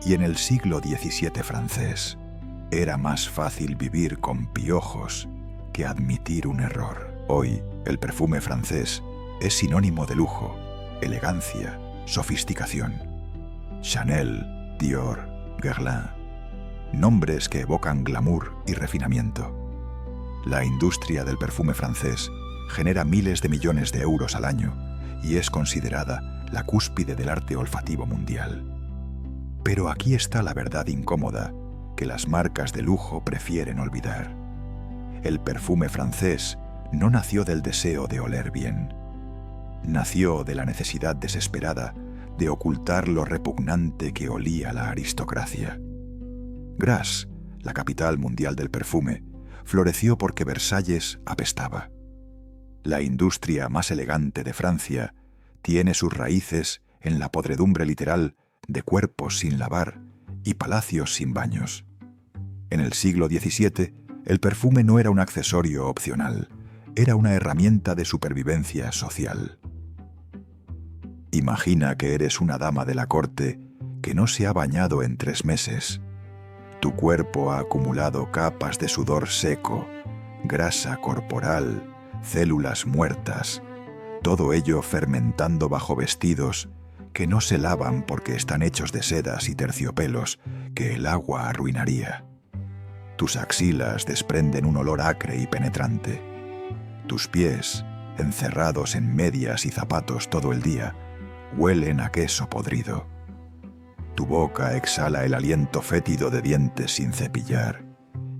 Y en el siglo XVII francés era más fácil vivir con piojos que admitir un error. Hoy, el perfume francés es sinónimo de lujo, elegancia, sofisticación. Chanel, Dior, Guerlain, nombres que evocan glamour y refinamiento. La industria del perfume francés genera miles de millones de euros al año y es considerada la cúspide del arte olfativo mundial. Pero aquí está la verdad incómoda que las marcas de lujo prefieren olvidar. El perfume francés no nació del deseo de oler bien. Nació de la necesidad desesperada de ocultar lo repugnante que olía la aristocracia. Grasse, la capital mundial del perfume, floreció porque Versalles apestaba. La industria más elegante de Francia tiene sus raíces en la podredumbre literal de cuerpos sin lavar y palacios sin baños. En el siglo XVII, el perfume no era un accesorio opcional, era una herramienta de supervivencia social. Imagina que eres una dama de la corte que no se ha bañado en 3 meses. Tu cuerpo ha acumulado capas de sudor seco, grasa corporal, células muertas, todo ello fermentando bajo vestidos que no se lavan porque están hechos de sedas y terciopelos que el agua arruinaría. Tus axilas desprenden un olor acre y penetrante. Tus pies, encerrados en medias y zapatos todo el día, huelen a queso podrido. Tu boca exhala el aliento fétido de dientes sin cepillar,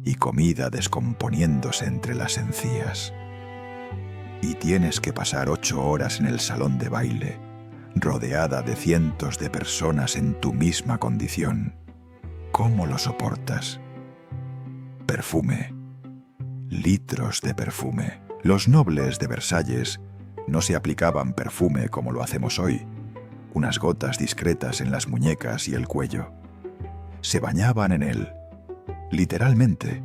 y comida descomponiéndose entre las encías. Y tienes que pasar 8 horas en el salón de baile, rodeada de cientos de personas en tu misma condición. ¿Cómo lo soportas? Perfume. Litros de perfume. Los nobles de Versalles no se aplicaban perfume como lo hacemos hoy, unas gotas discretas en las muñecas y el cuello. Se bañaban en él, literalmente.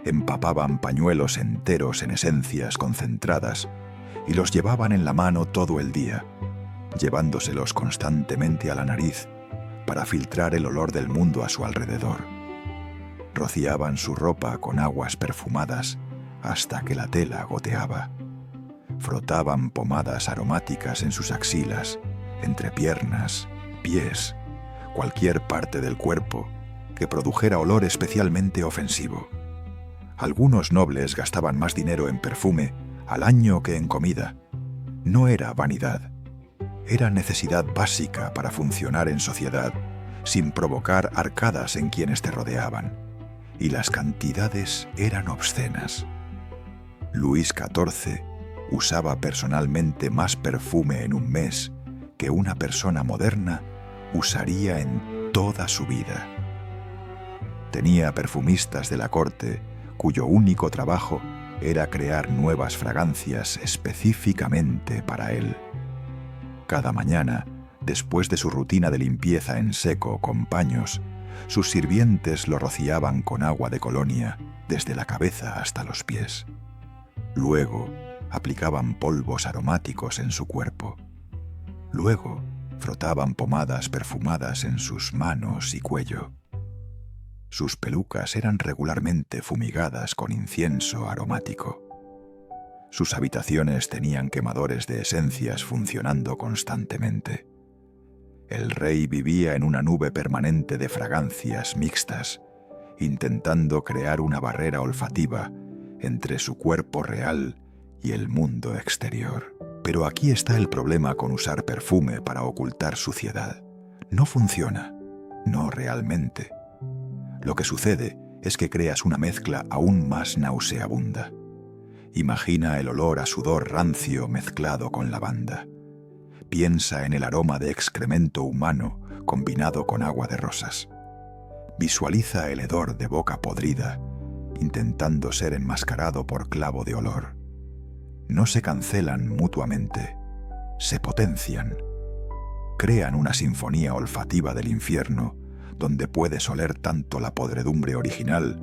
Empapaban pañuelos enteros en esencias concentradas y los llevaban en la mano todo el día, llevándoselos constantemente a la nariz para filtrar el olor del mundo a su alrededor. Rociaban su ropa con aguas perfumadas hasta que la tela goteaba. Frotaban pomadas aromáticas en sus axilas, entrepiernas, pies, cualquier parte del cuerpo que produjera olor especialmente ofensivo. Algunos nobles gastaban más dinero en perfume al año que en comida. No era vanidad. Era necesidad básica para funcionar en sociedad sin provocar arcadas en quienes te rodeaban. Y las cantidades eran obscenas. Luis XIV usaba personalmente más perfume en un mes que una persona moderna usaría en toda su vida. Tenía perfumistas de la corte cuyo único trabajo era crear nuevas fragancias específicamente para él. Cada mañana, después de su rutina de limpieza en seco con paños, sus sirvientes lo rociaban con agua de colonia desde la cabeza hasta los pies. Luego, aplicaban polvos aromáticos en su cuerpo. Luego, frotaban pomadas perfumadas en sus manos y cuello. Sus pelucas eran regularmente fumigadas con incienso aromático. Sus habitaciones tenían quemadores de esencias funcionando constantemente. El rey vivía en una nube permanente de fragancias mixtas, intentando crear una barrera olfativa entre su cuerpo real y el mundo exterior. Pero aquí está el problema con usar perfume para ocultar suciedad. No funciona, no realmente. Lo que sucede es que creas una mezcla aún más nauseabunda. Imagina el olor a sudor rancio mezclado con lavanda. Piensa en el aroma de excremento humano combinado con agua de rosas. Visualiza el hedor de boca podrida, intentando ser enmascarado por clavo de olor. No se cancelan mutuamente, se potencian. Crean una sinfonía olfativa del infierno donde puedes oler tanto la podredumbre original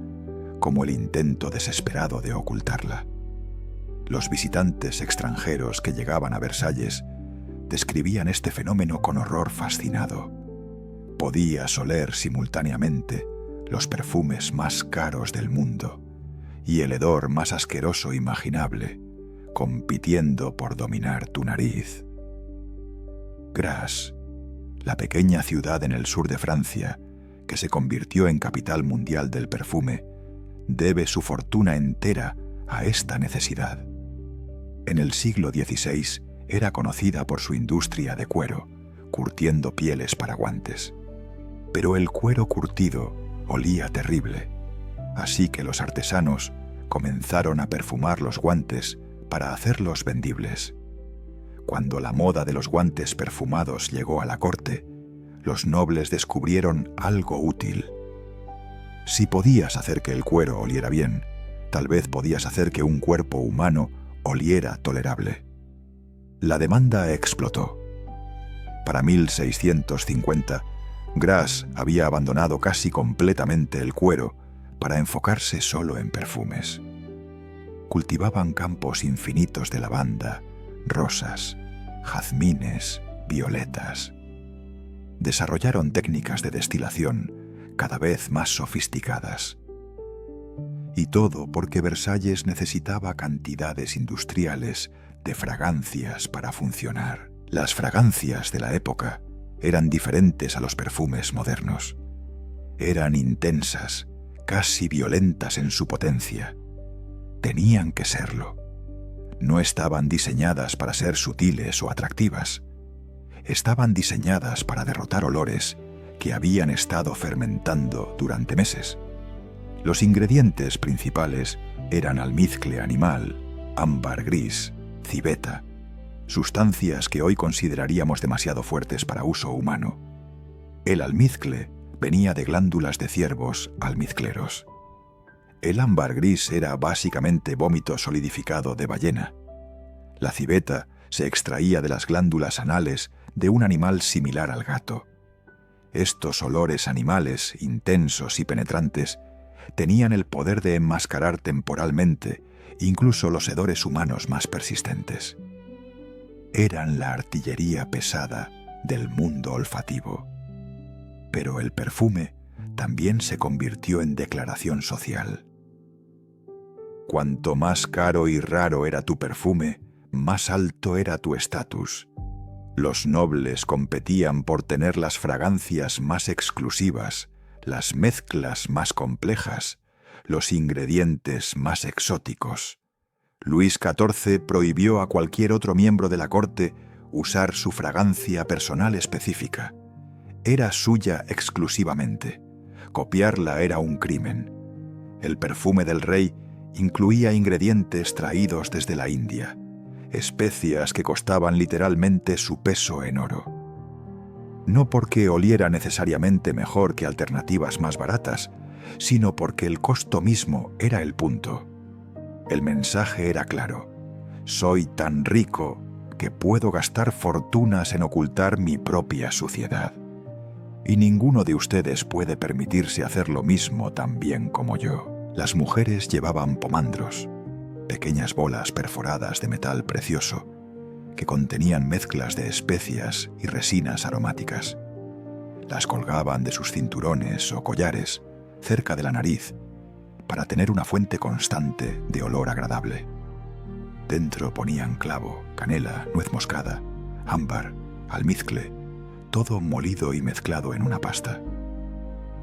como el intento desesperado de ocultarla. Los visitantes extranjeros que llegaban a Versalles describían este fenómeno con horror fascinado. Podías oler simultáneamente los perfumes más caros del mundo y el hedor más asqueroso imaginable, compitiendo por dominar tu nariz. Grasse, la pequeña ciudad en el sur de Francia, que se convirtió en capital mundial del perfume, debe su fortuna entera a esta necesidad. En el siglo XVI era conocida por su industria de cuero, curtiendo pieles para guantes. Pero el cuero curtido olía terrible, así que los artesanos comenzaron a perfumar los guantes para hacerlos vendibles. Cuando la moda de los guantes perfumados llegó a la corte, los nobles descubrieron algo útil. Si podías hacer que el cuero oliera bien, tal vez podías hacer que un cuerpo humano oliera tolerable. La demanda explotó. Para 1650, Grasse había abandonado casi completamente el cuero para enfocarse solo en perfumes. Cultivaban campos infinitos de lavanda, rosas, jazmines, violetas. Desarrollaron técnicas de destilación cada vez más sofisticadas. Y todo porque Versalles necesitaba cantidades industriales de fragancias para funcionar. Las fragancias de la época eran diferentes a los perfumes modernos. Eran intensas, casi violentas en su potencia. Tenían que serlo. No estaban diseñadas para ser sutiles o atractivas. Estaban diseñadas para derrotar olores que habían estado fermentando durante meses. Los ingredientes principales eran almizcle animal, ámbar gris, civeta, sustancias que hoy consideraríamos demasiado fuertes para uso humano. El almizcle venía de glándulas de ciervos almizcleros. El ámbar gris era básicamente vómito solidificado de ballena. La civeta se extraía de las glándulas anales de un animal similar al gato. Estos olores animales, intensos y penetrantes, tenían el poder de enmascarar temporalmente incluso los hedores humanos más persistentes. Eran la artillería pesada del mundo olfativo. Pero el perfume también se convirtió en declaración social. Cuanto más caro y raro era tu perfume, más alto era tu estatus. Los nobles competían por tener las fragancias más exclusivas, las mezclas más complejas, los ingredientes más exóticos. Luis XIV prohibió a cualquier otro miembro de la corte usar su fragancia personal específica. Era suya exclusivamente. Copiarla era un crimen. El perfume del rey incluía ingredientes traídos desde la India, especias que costaban literalmente su peso en oro. No porque oliera necesariamente mejor que alternativas más baratas, sino porque el costo mismo era el punto. El mensaje era claro: soy tan rico que puedo gastar fortunas en ocultar mi propia suciedad. Y ninguno de ustedes puede permitirse hacer lo mismo tan bien como yo. Las mujeres llevaban pomandros, pequeñas bolas perforadas de metal precioso, que contenían mezclas de especias y resinas aromáticas. Las colgaban de sus cinturones o collares, cerca de la nariz, para tener una fuente constante de olor agradable. Dentro ponían clavo, canela, nuez moscada, ámbar, almizcle, todo molido y mezclado en una pasta.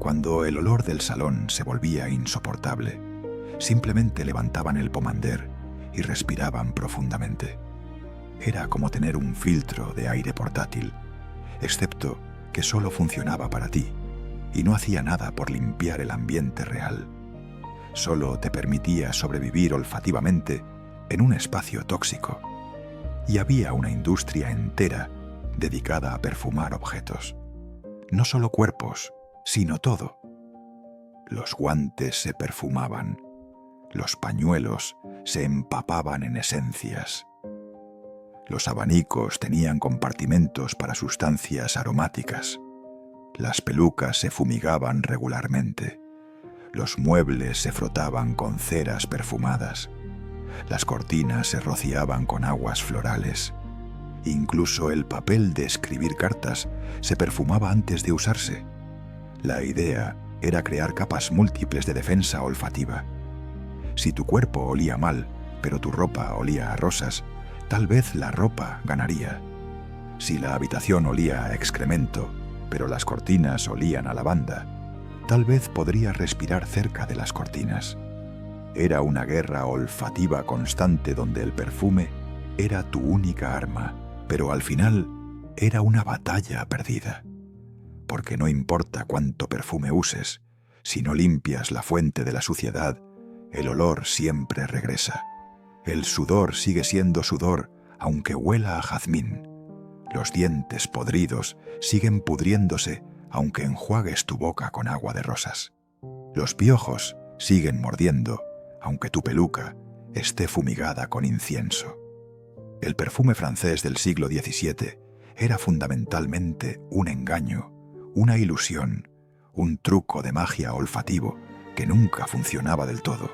Cuando el olor del salón se volvía insoportable, simplemente levantaban el pomander y respiraban profundamente. Era como tener un filtro de aire portátil, excepto que solo funcionaba para ti y no hacía nada por limpiar el ambiente real. Solo te permitía sobrevivir olfativamente en un espacio tóxico. Y había una industria entera dedicada a perfumar objetos. No solo cuerpos, sino todo. Los guantes se perfumaban. Los pañuelos se empapaban en esencias. Los abanicos tenían compartimentos para sustancias aromáticas. Las pelucas se fumigaban regularmente. Los muebles se frotaban con ceras perfumadas. Las cortinas se rociaban con aguas florales. Incluso el papel de escribir cartas se perfumaba antes de usarse. La idea era crear capas múltiples de defensa olfativa. Si tu cuerpo olía mal, pero tu ropa olía a rosas, tal vez la ropa ganaría. Si la habitación olía a excremento, pero las cortinas olían a lavanda, tal vez podría respirar cerca de las cortinas. Era una guerra olfativa constante donde el perfume era tu única arma, pero al final era una batalla perdida. Porque no importa cuánto perfume uses, si no limpias la fuente de la suciedad, el olor siempre regresa. El sudor sigue siendo sudor, aunque huela a jazmín. Los dientes podridos siguen pudriéndose, aunque enjuagues tu boca con agua de rosas. Los piojos siguen mordiendo, aunque tu peluca esté fumigada con incienso. El perfume francés del siglo XVII era fundamentalmente un engaño, una ilusión, un truco de magia olfativo que nunca funcionaba del todo.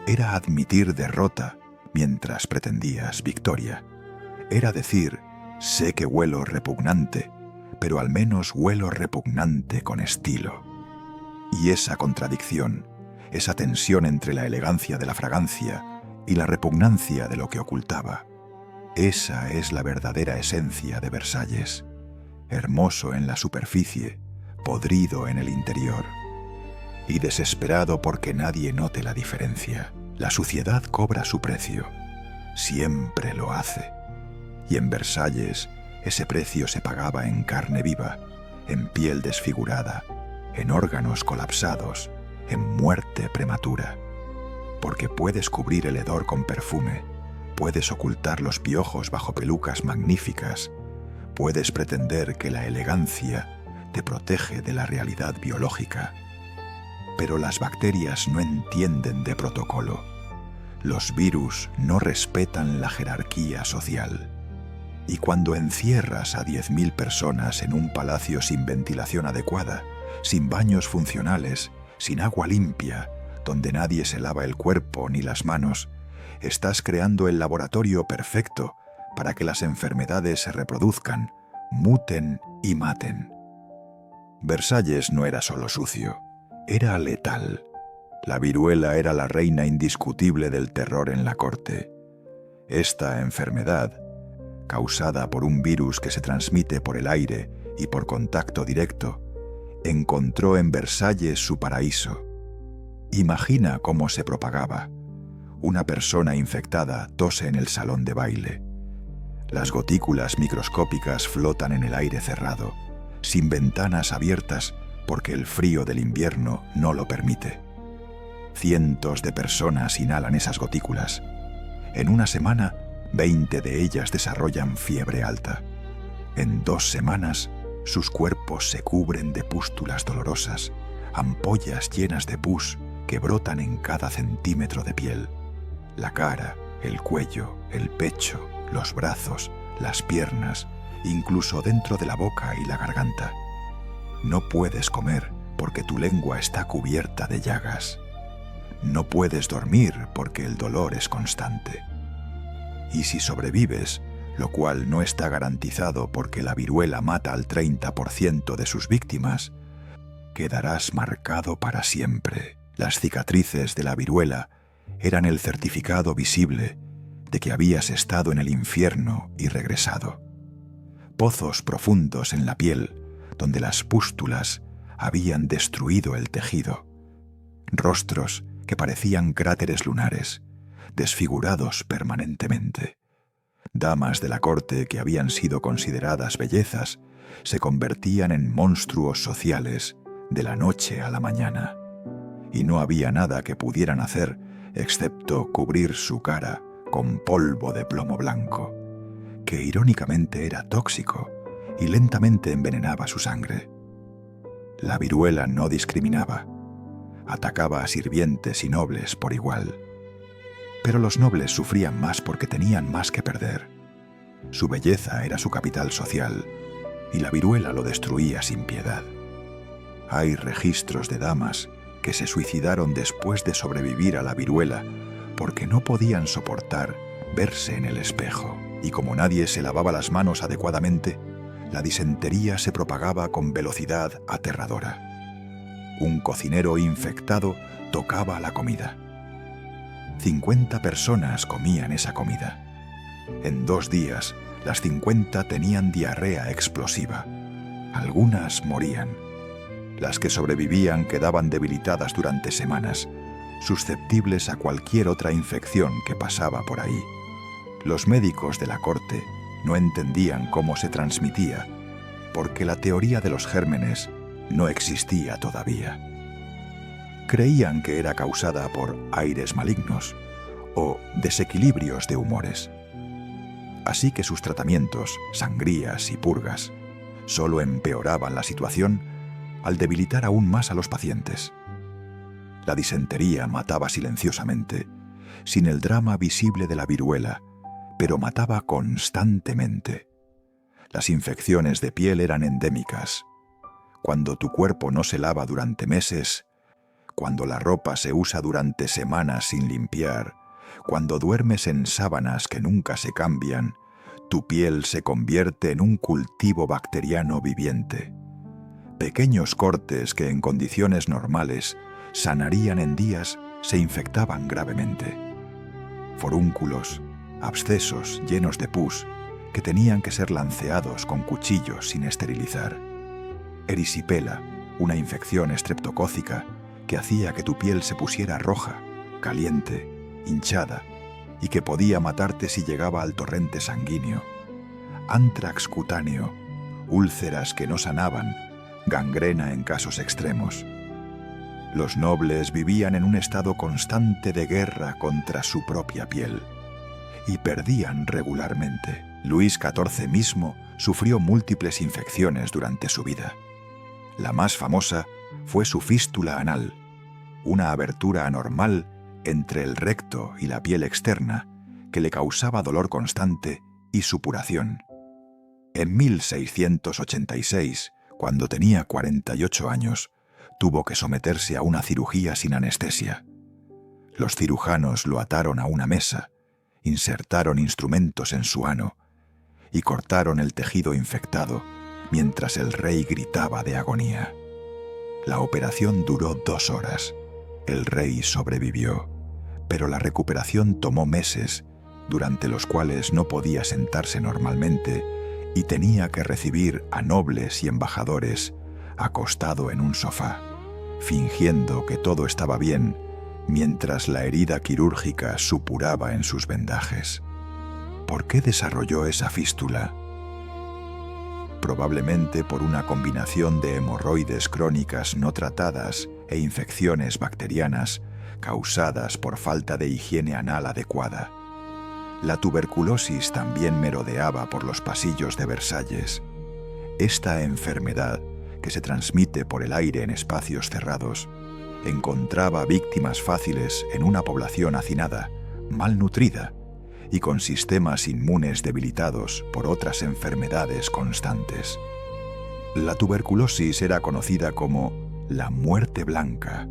Era admitir derrota mientras pretendías victoria. Era decir: sé que huelo repugnante, pero al menos huelo repugnante con estilo. Y esa contradicción, esa tensión entre la elegancia de la fragancia y la repugnancia de lo que ocultaba, esa es la verdadera esencia de Versalles. Hermoso en la superficie, podrido en el interior. Y desesperado porque nadie note la diferencia. La suciedad cobra su precio. Siempre lo hace. Y en Versalles, ese precio se pagaba en carne viva, en piel desfigurada, en órganos colapsados, en muerte prematura. Porque puedes cubrir el hedor con perfume, puedes ocultar los piojos bajo pelucas magníficas, puedes pretender que la elegancia te protege de la realidad biológica. Pero las bacterias no entienden de protocolo. Los virus no respetan la jerarquía social. Y cuando encierras a 10.000 personas en un palacio sin ventilación adecuada, sin baños funcionales, sin agua limpia, donde nadie se lava el cuerpo ni las manos, estás creando el laboratorio perfecto para que las enfermedades se reproduzcan, muten y maten. Versalles no era solo sucio, era letal. La viruela era la reina indiscutible del terror en la corte. Esta enfermedad, causada por un virus que se transmite por el aire y por contacto directo, encontró en Versalles su paraíso. Imagina cómo se propagaba. Una persona infectada tose en el salón de baile. Las gotículas microscópicas flotan en el aire cerrado, sin ventanas abiertas porque el frío del invierno no lo permite. Cientos de personas inhalan esas gotículas. En una semana, 20 de ellas desarrollan fiebre alta. En 2 semanas, sus cuerpos se cubren de pústulas dolorosas, ampollas llenas de pus que brotan en cada centímetro de piel. La cara, el cuello, el pecho, los brazos, las piernas, incluso dentro de la boca y la garganta. No puedes comer porque tu lengua está cubierta de llagas. No puedes dormir porque el dolor es constante. Y si sobrevives, lo cual no está garantizado porque la viruela mata al 30% de sus víctimas, quedarás marcado para siempre. Las cicatrices de la viruela eran el certificado visible de que habías estado en el infierno y regresado. Pozos profundos en la piel, donde las pústulas habían destruido el tejido. Rostros que parecían cráteres lunares, desfigurados permanentemente. Damas de la corte que habían sido consideradas bellezas se convertían en monstruos sociales de la noche a la mañana. Y no había nada que pudieran hacer excepto cubrir su cara con polvo de plomo blanco, que irónicamente era tóxico y lentamente envenenaba su sangre. La viruela no discriminaba. Atacaba a sirvientes y nobles por igual. Pero los nobles sufrían más porque tenían más que perder. Su belleza era su capital social, y la viruela lo destruía sin piedad. Hay registros de damas que se suicidaron después de sobrevivir a la viruela porque no podían soportar verse en el espejo. Y como nadie se lavaba las manos adecuadamente, la disentería se propagaba con velocidad aterradora. Un cocinero infectado tocaba la comida. 50 personas comían esa comida. En 2 días, las 50 tenían diarrea explosiva. Algunas morían. Las que sobrevivían quedaban debilitadas durante semanas, susceptibles a cualquier otra infección que pasaba por ahí. Los médicos de la corte no entendían cómo se transmitía, porque la teoría de los gérmenes no existía todavía. Creían que era causada por aires malignos o desequilibrios de humores. Así que sus tratamientos, sangrías y purgas, solo empeoraban la situación al debilitar aún más a los pacientes. La disentería mataba silenciosamente, sin el drama visible de la viruela, pero mataba constantemente. Las infecciones de piel eran endémicas. Cuando tu cuerpo no se lava durante meses, cuando la ropa se usa durante semanas sin limpiar, cuando duermes en sábanas que nunca se cambian, tu piel se convierte en un cultivo bacteriano viviente. Pequeños cortes que en condiciones normales sanarían en días se infectaban gravemente. Forúnculos, abscesos llenos de pus que tenían que ser lanceados con cuchillos sin esterilizar. Erisipela, una infección estreptocócica que hacía que tu piel se pusiera roja, caliente, hinchada y que podía matarte si llegaba al torrente sanguíneo. Antrax cutáneo, úlceras que no sanaban, gangrena en casos extremos. Los nobles vivían en un estado constante de guerra contra su propia piel y perdían regularmente. Luis XIV mismo sufrió múltiples infecciones durante su vida. La más famosa fue su fístula anal, una abertura anormal entre el recto y la piel externa que le causaba dolor constante y supuración. En 1686, cuando tenía 48 años, tuvo que someterse a una cirugía sin anestesia. Los cirujanos lo ataron a una mesa, insertaron instrumentos en su ano y cortaron el tejido infectado mientras el rey gritaba de agonía. La operación duró 2 horas. El rey sobrevivió, pero la recuperación tomó meses, durante los cuales no podía sentarse normalmente y tenía que recibir a nobles y embajadores acostado en un sofá, fingiendo que todo estaba bien mientras la herida quirúrgica supuraba en sus vendajes. ¿Por qué desarrolló esa fístula? Probablemente por una combinación de hemorroides crónicas no tratadas e infecciones bacterianas causadas por falta de higiene anal adecuada. La tuberculosis también merodeaba por los pasillos de Versalles. Esta enfermedad, que se transmite por el aire en espacios cerrados, encontraba víctimas fáciles en una población hacinada, malnutrida y con sistemas inmunes debilitados por otras enfermedades constantes. La tuberculosis era conocida como la muerte blanca,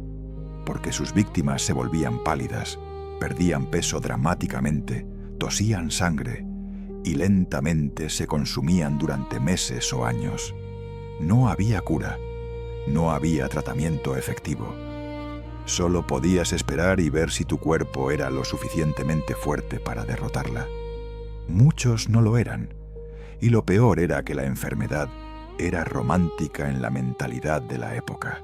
porque sus víctimas se volvían pálidas, perdían peso dramáticamente, tosían sangre y lentamente se consumían durante meses o años. No había cura, no había tratamiento efectivo. Solo podías esperar y ver si tu cuerpo era lo suficientemente fuerte para derrotarla. Muchos no lo eran, y lo peor era que la enfermedad era romántica en la mentalidad de la época.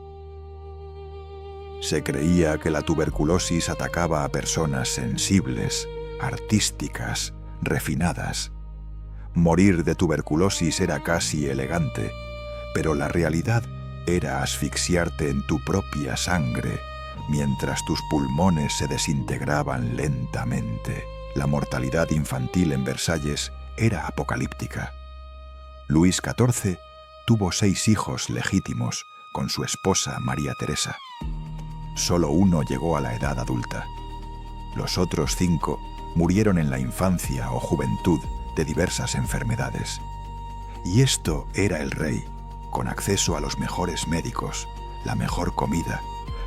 Se creía que la tuberculosis atacaba a personas sensibles, artísticas, refinadas. Morir de tuberculosis era casi elegante, pero la realidad era asfixiarte en tu propia sangre mientras tus pulmones se desintegraban lentamente. La mortalidad infantil en Versalles era apocalíptica. Luis XIV tuvo 6 hijos legítimos con su esposa María Teresa. Solo uno llegó a la edad adulta. Los otros 5 murieron en la infancia o juventud de diversas enfermedades. Y esto era el rey, con acceso a los mejores médicos, la mejor comida,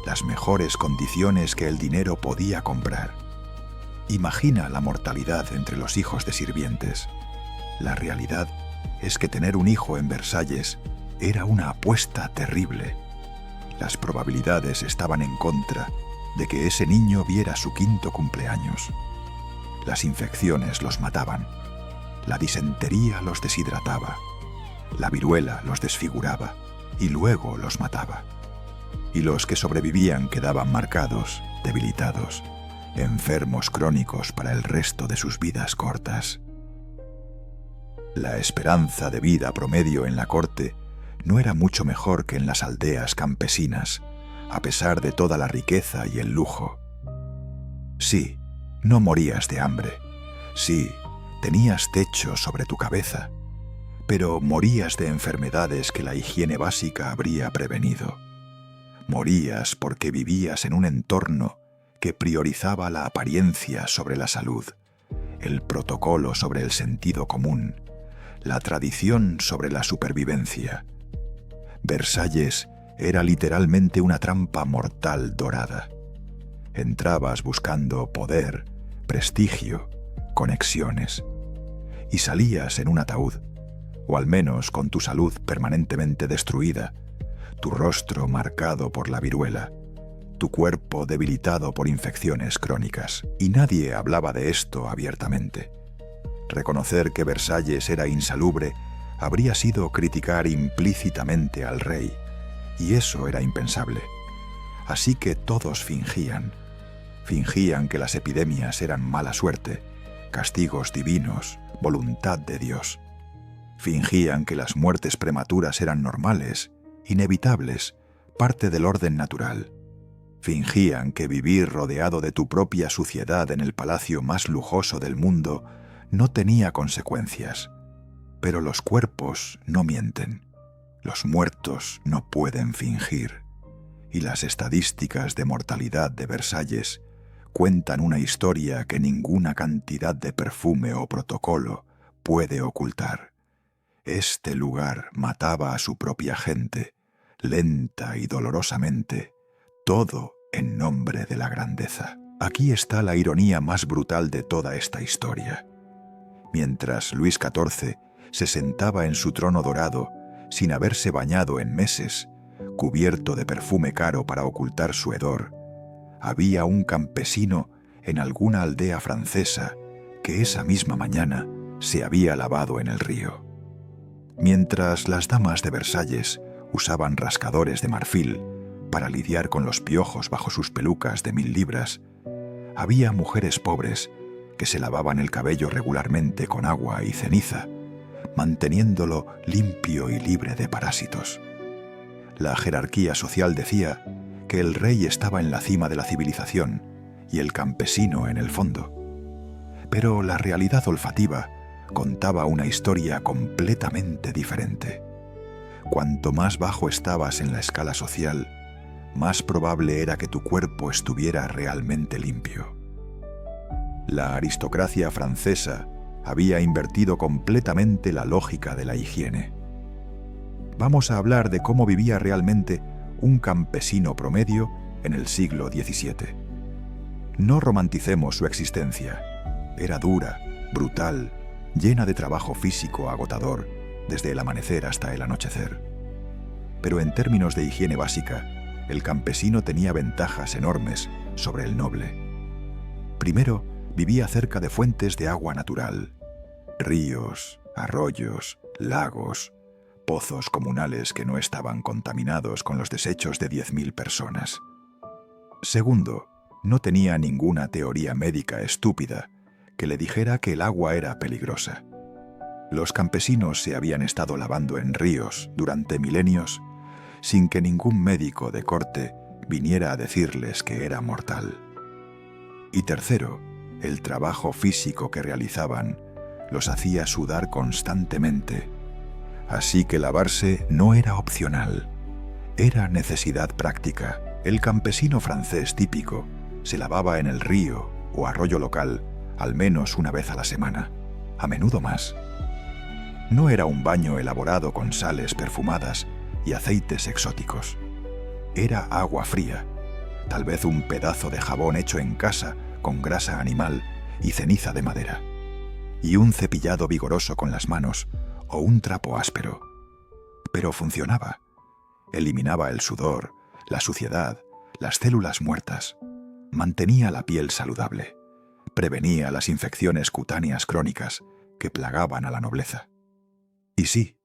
las mejores condiciones que el dinero podía comprar. Imagina la mortalidad entre los hijos de sirvientes. La realidad es que tener un hijo en Versalles era una apuesta terrible. Las probabilidades estaban en contra de que ese niño viera su 5º cumpleaños. Las infecciones los mataban. La disentería los deshidrataba. La viruela los desfiguraba y luego los mataba. Y los que sobrevivían quedaban marcados, debilitados, enfermos crónicos para el resto de sus vidas cortas. La esperanza de vida promedio en la corte no era mucho mejor que en las aldeas campesinas, a pesar de toda la riqueza y el lujo. Sí, no morías de hambre. Sí, tenías techo sobre tu cabeza, pero morías de enfermedades que la higiene básica habría prevenido. Morías porque vivías en un entorno que priorizaba la apariencia sobre la salud, el protocolo sobre el sentido común, la tradición sobre la supervivencia. Versalles era literalmente una trampa mortal dorada. Entrabas buscando poder, prestigio, conexiones, y salías en un ataúd, o al menos con tu salud permanentemente destruida, tu rostro marcado por la viruela, tu cuerpo debilitado por infecciones crónicas. Y nadie hablaba de esto abiertamente. Reconocer que Versalles era insalubre habría sido criticar implícitamente al rey, y eso era impensable. Así que todos fingían que las epidemias eran mala suerte, castigos divinos, voluntad de Dios. Fingían que las muertes prematuras eran normales, inevitables, parte del orden natural. Fingían que vivir rodeado de tu propia suciedad en el palacio más lujoso del mundo no tenía consecuencias. Pero los cuerpos no mienten. Los muertos no pueden fingir. Y las estadísticas de mortalidad de Versalles cuentan una historia que ninguna cantidad de perfume o protocolo puede ocultar. Este lugar mataba a su propia gente, lenta y dolorosamente, todo en nombre de la grandeza. Aquí está la ironía más brutal de toda esta historia. Mientras Luis XIV se sentaba en su trono dorado, sin haberse bañado en meses, cubierto de perfume caro para ocultar su hedor, había un campesino en alguna aldea francesa que esa misma mañana se había lavado en el río. Mientras las damas de Versalles usaban rascadores de marfil para lidiar con los piojos bajo sus pelucas de 1000 libras, había mujeres pobres que se lavaban el cabello regularmente con agua y ceniza, manteniéndolo limpio y libre de parásitos. La jerarquía social decía que el rey estaba en la cima de la civilización y el campesino en el fondo. Pero la realidad olfativa contaba una historia completamente diferente. Cuanto más bajo estabas en la escala social, más probable era que tu cuerpo estuviera realmente limpio. La aristocracia francesa había invertido completamente la lógica de la higiene. Vamos a hablar de cómo vivía realmente un campesino promedio en el siglo XVII. No romanticemos su existencia. Era dura, brutal, llena de trabajo físico agotador, desde el amanecer hasta el anochecer. Pero en términos de higiene básica, el campesino tenía ventajas enormes sobre el noble. Primero, vivía cerca de fuentes de agua natural, ríos, arroyos, lagos, pozos comunales que no estaban contaminados con los desechos de 10.000 personas. Segundo, no tenía ninguna teoría médica estúpida que le dijera que el agua era peligrosa. Los campesinos se habían estado lavando en ríos durante milenios sin que ningún médico de corte viniera a decirles que era mortal. Y tercero, el trabajo físico que realizaban los hacía sudar constantemente. Así que lavarse no era opcional, era necesidad práctica. El campesino francés típico se lavaba en el río o arroyo local al menos una vez a la semana, a menudo más. No era un baño elaborado con sales perfumadas y aceites exóticos. Era agua fría, tal vez un pedazo de jabón hecho en casa con grasa animal y ceniza de madera, y un cepillado vigoroso con las manos o un trapo áspero. Pero funcionaba. Eliminaba el sudor, la suciedad, las células muertas. Mantenía la piel saludable. Prevenía las infecciones cutáneas crónicas que plagaban a la nobleza. Y sí,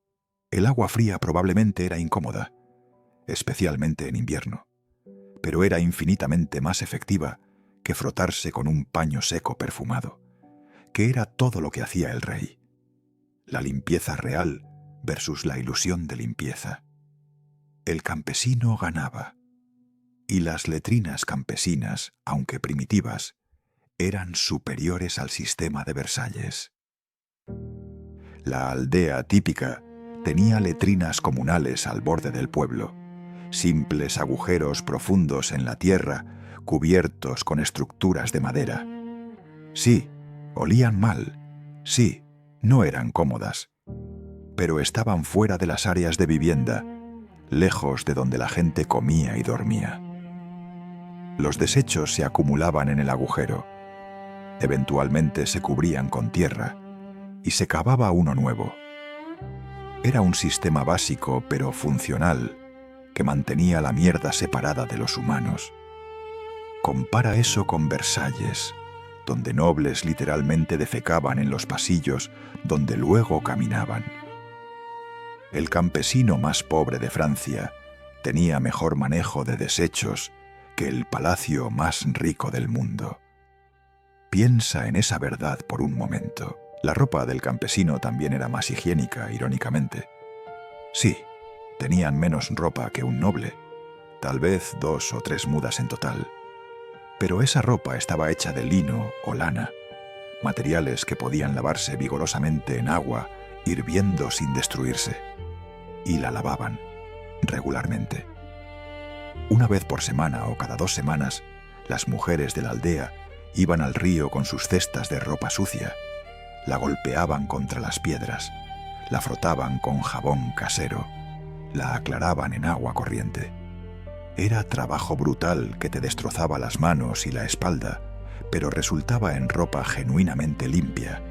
el agua fría probablemente era incómoda, especialmente en invierno, pero era infinitamente más efectiva que frotarse con un paño seco perfumado, que era todo lo que hacía el rey. La limpieza real versus la ilusión de limpieza. El campesino ganaba, y las letrinas campesinas, aunque primitivas, eran superiores al sistema de Versalles. La aldea típica tenía letrinas comunales al borde del pueblo, simples agujeros profundos en la tierra cubiertos con estructuras de madera. Sí, olían mal, sí, no eran cómodas, pero estaban fuera de las áreas de vivienda, lejos de donde la gente comía y dormía. Los desechos se acumulaban en el agujero, eventualmente se cubrían con tierra y se cavaba uno nuevo. Era un sistema básico pero funcional que mantenía la mierda separada de los humanos. Compara eso con Versalles, donde nobles literalmente defecaban en los pasillos donde luego caminaban. El campesino más pobre de Francia tenía mejor manejo de desechos que el palacio más rico del mundo. Piensa en esa verdad por un momento. La ropa del campesino también era más higiénica, irónicamente. Sí, tenían menos ropa que un noble, tal vez 2 o 3 mudas en total. Pero esa ropa estaba hecha de lino o lana, materiales que podían lavarse vigorosamente en agua, hirviendo sin destruirse. Y la lavaban regularmente. Una vez por semana o cada 2 semanas, las mujeres de la aldea iban al río con sus cestas de ropa sucia, la golpeaban contra las piedras, la frotaban con jabón casero, la aclaraban en agua corriente. Era trabajo brutal que te destrozaba las manos y la espalda, pero resultaba en ropa genuinamente limpia.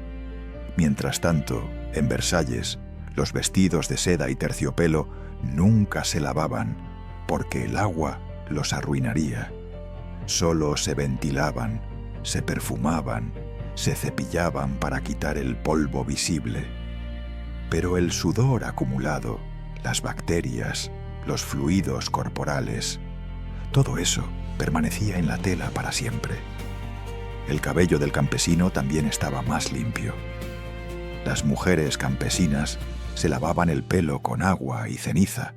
Mientras tanto, en Versalles, los vestidos de seda y terciopelo nunca se lavaban, porque el agua los arruinaría. Solo se ventilaban, se perfumaban, se cepillaban para quitar el polvo visible. Pero el sudor acumulado, las bacterias, los fluidos corporales, todo eso permanecía en la tela para siempre. El cabello del campesino también estaba más limpio. Las mujeres campesinas se lavaban el pelo con agua y ceniza,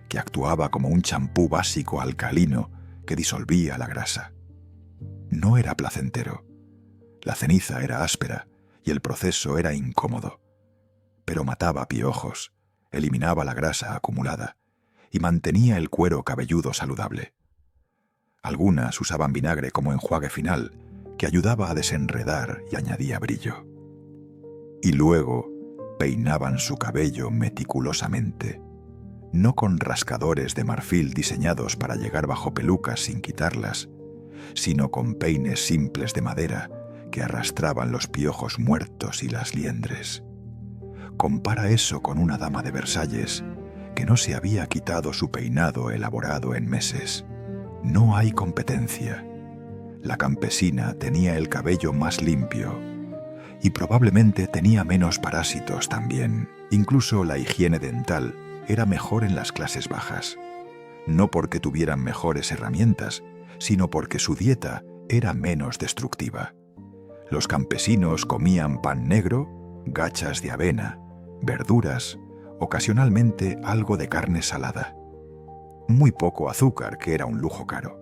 que actuaba como un champú básico alcalino que disolvía la grasa. No era placentero. La ceniza era áspera y el proceso era incómodo, pero mataba piojos, eliminaba la grasa acumulada y mantenía el cuero cabelludo saludable. Algunas usaban vinagre como enjuague final, que ayudaba a desenredar y añadía brillo. Y luego peinaban su cabello meticulosamente, no con rascadores de marfil diseñados para llegar bajo pelucas sin quitarlas, sino con peines simples de madera que arrastraban los piojos muertos y las liendres. Compara eso con una dama de Versalles que no se había quitado su peinado elaborado en meses. No hay competencia. La campesina tenía el cabello más limpio y probablemente tenía menos parásitos también. Incluso la higiene dental era mejor en las clases bajas. No porque tuvieran mejores herramientas, sino porque su dieta era menos destructiva. Los campesinos comían pan negro, gachas de avena, verduras, ocasionalmente algo de carne salada. Muy poco azúcar, que era un lujo caro.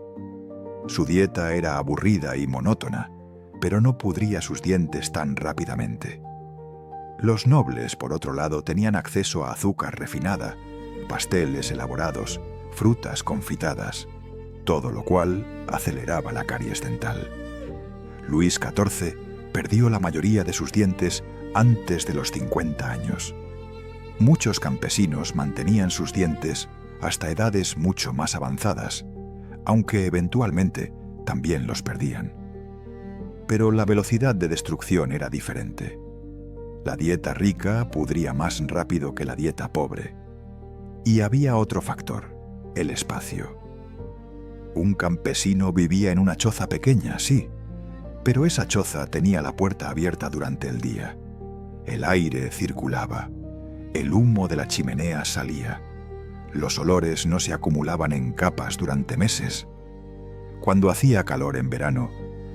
Su dieta era aburrida y monótona, pero no pudría sus dientes tan rápidamente. Los nobles, por otro lado, tenían acceso a azúcar refinada, pasteles elaborados, frutas confitadas, todo lo cual aceleraba la caries dental. Luis XIV perdió la mayoría de sus dientes antes de los 50 años. Muchos campesinos mantenían sus dientes hasta edades mucho más avanzadas, aunque eventualmente también los perdían. Pero la velocidad de destrucción era diferente. La dieta rica pudría más rápido que la dieta pobre. Y había otro factor, el espacio. Un campesino vivía en una choza pequeña, sí, pero esa choza tenía la puerta abierta durante el día. El aire circulaba, el humo de la chimenea salía. Los olores no se acumulaban en capas durante meses. Cuando hacía calor en verano,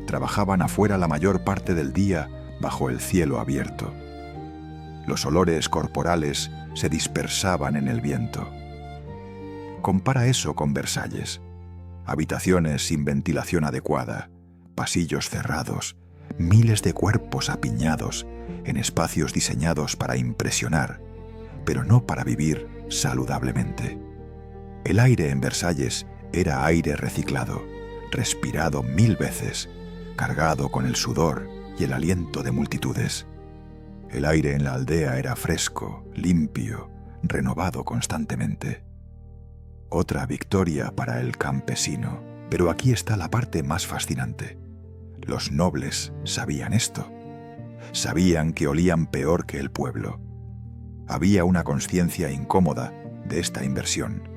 trabajaban afuera la mayor parte del día bajo el cielo abierto. Los olores corporales se dispersaban en el viento. Compara eso con Versalles. Habitaciones sin ventilación adecuada, pasillos cerrados, miles de cuerpos apiñados en espacios diseñados para impresionar, pero no para vivir saludablemente. El aire en Versalles era aire reciclado, respirado 1000 veces, cargado con el sudor y el aliento de multitudes. El aire en la aldea era fresco, limpio, renovado constantemente. Otra victoria para el campesino, pero aquí está la parte más fascinante. Los nobles sabían esto. Sabían que olían peor que el pueblo. Había una conciencia incómoda de esta inversión.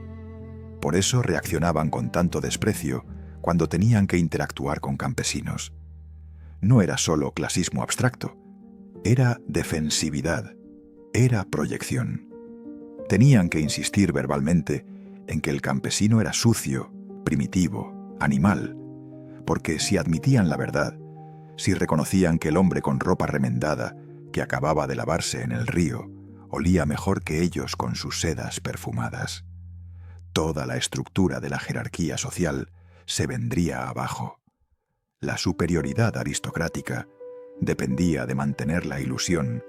Por eso reaccionaban con tanto desprecio cuando tenían que interactuar con campesinos. No era solo clasismo abstracto, era defensividad, era proyección. Tenían que insistir verbalmente en que el campesino era sucio, primitivo, animal, porque si admitían la verdad, si reconocían que el hombre con ropa remendada, que acababa de lavarse en el río, olía mejor que ellos con sus sedas perfumadas, toda la estructura de la jerarquía social se vendría abajo. La superioridad aristocrática dependía de mantener la ilusión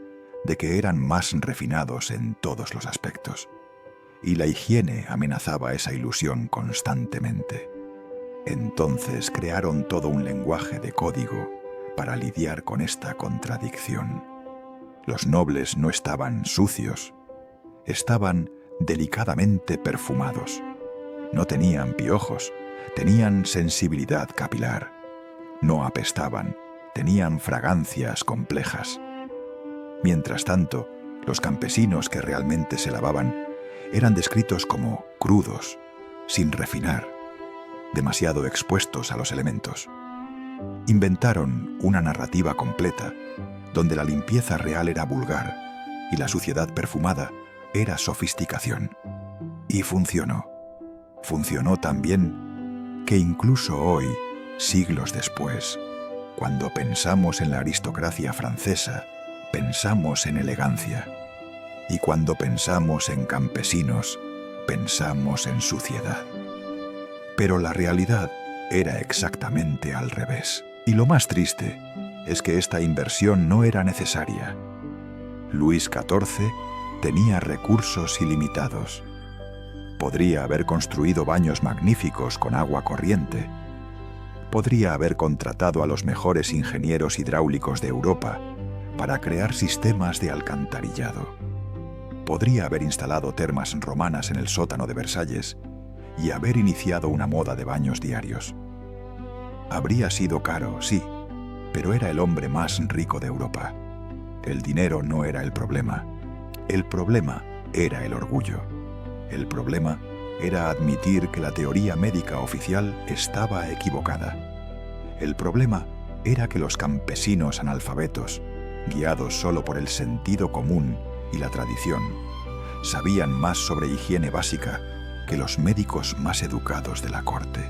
de que eran más refinados en todos los aspectos, y la higiene amenazaba esa ilusión constantemente. Entonces crearon todo un lenguaje de código para lidiar con esta contradicción. Los nobles no estaban sucios, estaban delicadamente perfumados. No tenían piojos, tenían sensibilidad capilar. No apestaban, tenían fragancias complejas. Mientras tanto, los campesinos que realmente se lavaban eran descritos como crudos, sin refinar, demasiado expuestos a los elementos. Inventaron una narrativa completa donde la limpieza real era vulgar y la suciedad perfumada era sofisticación. Y funcionó. Funcionó tan bien que incluso hoy, siglos después, cuando pensamos en la aristocracia francesa, pensamos en elegancia. Y cuando pensamos en campesinos, pensamos en suciedad. Pero la realidad era exactamente al revés. Y lo más triste es que esta inversión no era necesaria. Luis XIV tenía recursos ilimitados. Podría haber construido baños magníficos con agua corriente. Podría haber contratado a los mejores ingenieros hidráulicos de Europa para crear sistemas de alcantarillado. Podría haber instalado termas romanas en el sótano de Versalles y haber iniciado una moda de baños diarios. Habría sido caro, sí, pero era el hombre más rico de Europa. El dinero no era el problema. El problema era el orgullo. El problema era admitir que la teoría médica oficial estaba equivocada. El problema era que los campesinos analfabetos, guiados solo por el sentido común y la tradición, sabían más sobre higiene básica que los médicos más educados de la corte.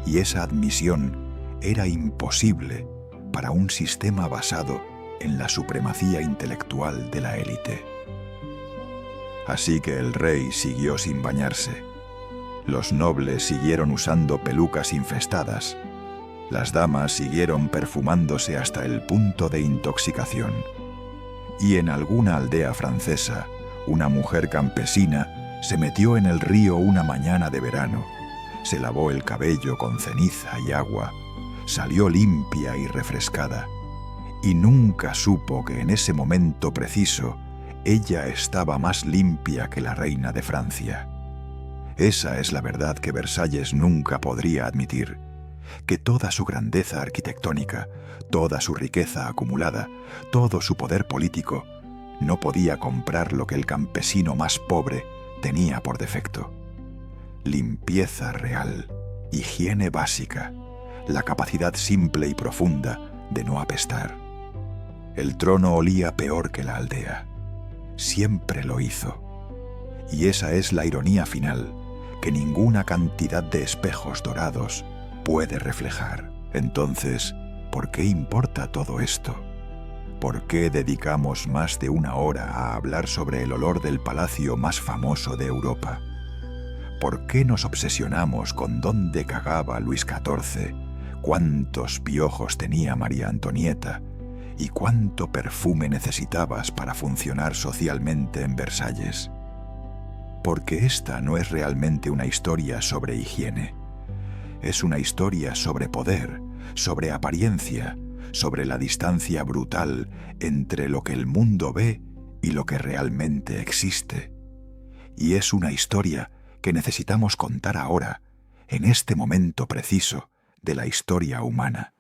Y esa admisión era imposible para un sistema basado en la supremacía intelectual de la élite. Así que el rey siguió sin bañarse. Los nobles siguieron usando pelucas infestadas. Las damas siguieron perfumándose hasta el punto de intoxicación. Y en alguna aldea francesa, una mujer campesina se metió en el río una mañana de verano, se lavó el cabello con ceniza y agua, salió limpia y refrescada, y nunca supo que en ese momento preciso ella estaba más limpia que la reina de Francia. Esa es la verdad que Versalles nunca podría admitir, que toda su grandeza arquitectónica, toda su riqueza acumulada, todo su poder político, no podía comprar lo que el campesino más pobre tenía por defecto: limpieza real, higiene básica, la capacidad simple y profunda de no apestar. El trono olía peor que la aldea. Siempre lo hizo. Y esa es la ironía final que ninguna cantidad de espejos dorados puede reflejar. Entonces, ¿por qué importa todo esto? ¿Por qué dedicamos más de una hora a hablar sobre el olor del palacio más famoso de Europa? ¿Por qué nos obsesionamos con dónde cagaba Luis XIV, cuántos piojos tenía María Antonieta y cuánto perfume necesitabas para funcionar socialmente en Versalles? Porque esta no es realmente una historia sobre higiene. Es una historia sobre poder, sobre apariencia, sobre la distancia brutal entre lo que el mundo ve y lo que realmente existe. Y es una historia que necesitamos contar ahora, en este momento preciso de la historia humana,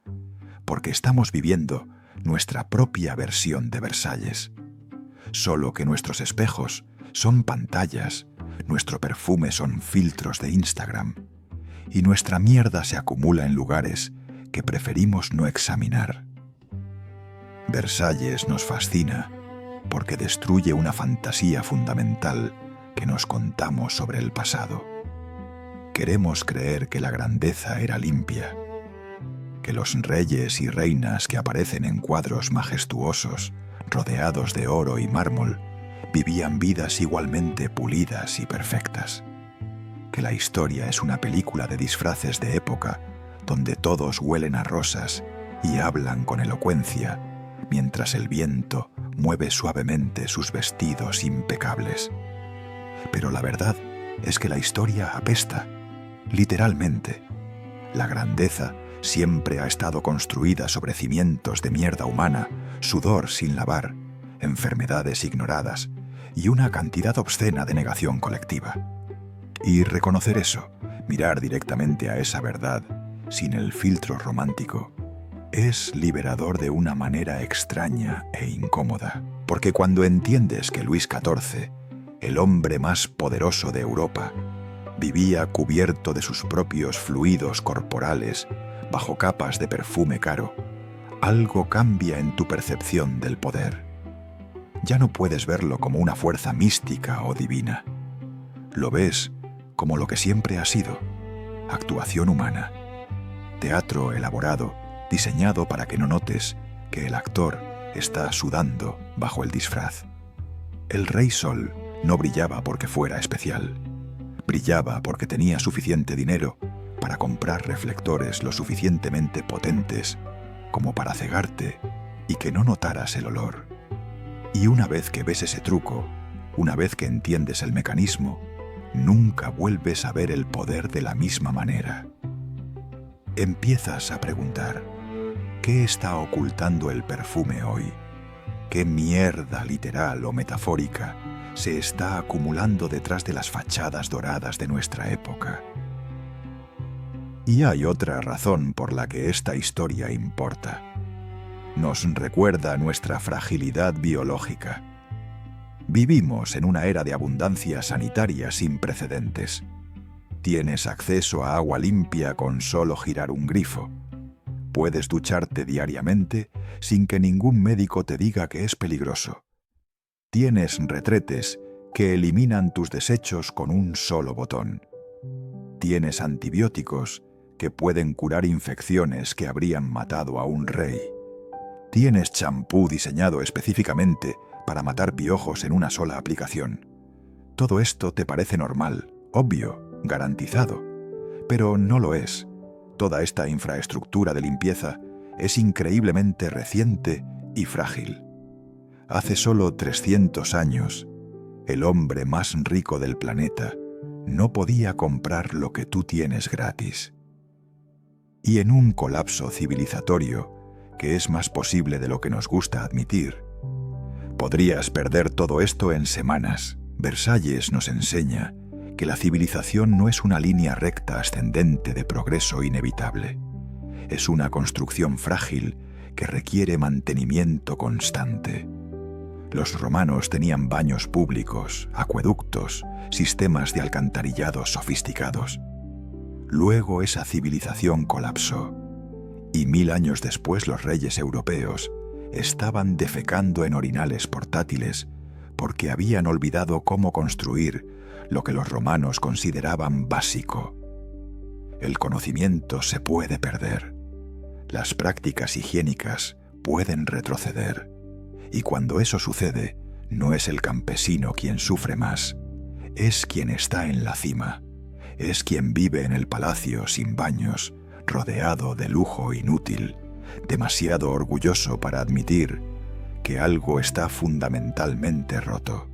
porque estamos viviendo nuestra propia versión de Versalles. Solo que nuestros espejos son pantallas, nuestro perfume son filtros de Instagram, y nuestra mierda se acumula en lugares que preferimos no examinar. Versalles nos fascina porque destruye una fantasía fundamental que nos contamos sobre el pasado. Queremos creer que la grandeza era limpia, que los reyes y reinas que aparecen en cuadros majestuosos, rodeados de oro y mármol, vivían vidas igualmente pulidas y perfectas. que la historia es una película de disfraces de época, donde todos huelen a rosas y hablan con elocuencia, mientras el viento mueve suavemente sus vestidos impecables. Pero la verdad es que la historia apesta, literalmente. La grandeza siempre ha estado construida sobre cimientos de mierda humana, sudor sin lavar, enfermedades ignoradas y una cantidad obscena de negación colectiva. Y reconocer eso, mirar directamente a esa verdad, sin el filtro romántico, es liberador de una manera extraña e incómoda. Porque cuando entiendes que Luis XIV, el hombre más poderoso de Europa, vivía cubierto de sus propios fluidos corporales, bajo capas de perfume caro, algo cambia en tu percepción del poder. Ya no puedes verlo como una fuerza mística o divina. Lo ves como lo que siempre ha sido: actuación humana, teatro elaborado, diseñado para que no notes que el actor está sudando bajo el disfraz. El Rey Sol no brillaba porque fuera especial. Brillaba porque tenía suficiente dinero para comprar reflectores lo suficientemente potentes como para cegarte y que no notaras el olor. Y una vez que ves ese truco, una vez que entiendes el mecanismo, nunca vuelves a ver el poder de la misma manera. Empiezas a preguntar: ¿qué está ocultando el perfume hoy? ¿Qué mierda literal o metafórica se está acumulando detrás de las fachadas doradas de nuestra época? Y hay otra razón por la que esta historia importa. Nos recuerda nuestra fragilidad biológica. Vivimos en una era de abundancia sanitaria sin precedentes. Tienes acceso a agua limpia con solo girar un grifo. Puedes ducharte diariamente sin que ningún médico te diga que es peligroso. Tienes retretes que eliminan tus desechos con un solo botón. Tienes antibióticos que pueden curar infecciones que habrían matado a un rey. Tienes champú diseñado específicamente para matar piojos en una sola aplicación. Todo esto te parece normal, obvio, garantizado, pero no lo es. Toda esta infraestructura de limpieza es increíblemente reciente y frágil. Hace solo 300 años, el hombre más rico del planeta no podía comprar lo que tú tienes gratis. Y en un colapso civilizatorio, que es más posible de lo que nos gusta admitir, podrías perder todo esto en semanas. Versalles nos enseña que la civilización no es una línea recta ascendente de progreso inevitable. Es una construcción frágil que requiere mantenimiento constante. Los romanos tenían baños públicos, acueductos, sistemas de alcantarillado sofisticados. Luego esa civilización colapsó, y 1000 años después los reyes europeos estaban defecando en orinales portátiles porque habían olvidado cómo construir lo que los romanos consideraban básico. El conocimiento se puede perder. Las prácticas higiénicas pueden retroceder. Y cuando eso sucede, no es el campesino quien sufre más, es quien está en la cima, es quien vive en el palacio sin baños, rodeado de lujo inútil, demasiado orgulloso para admitir que algo está fundamentalmente roto.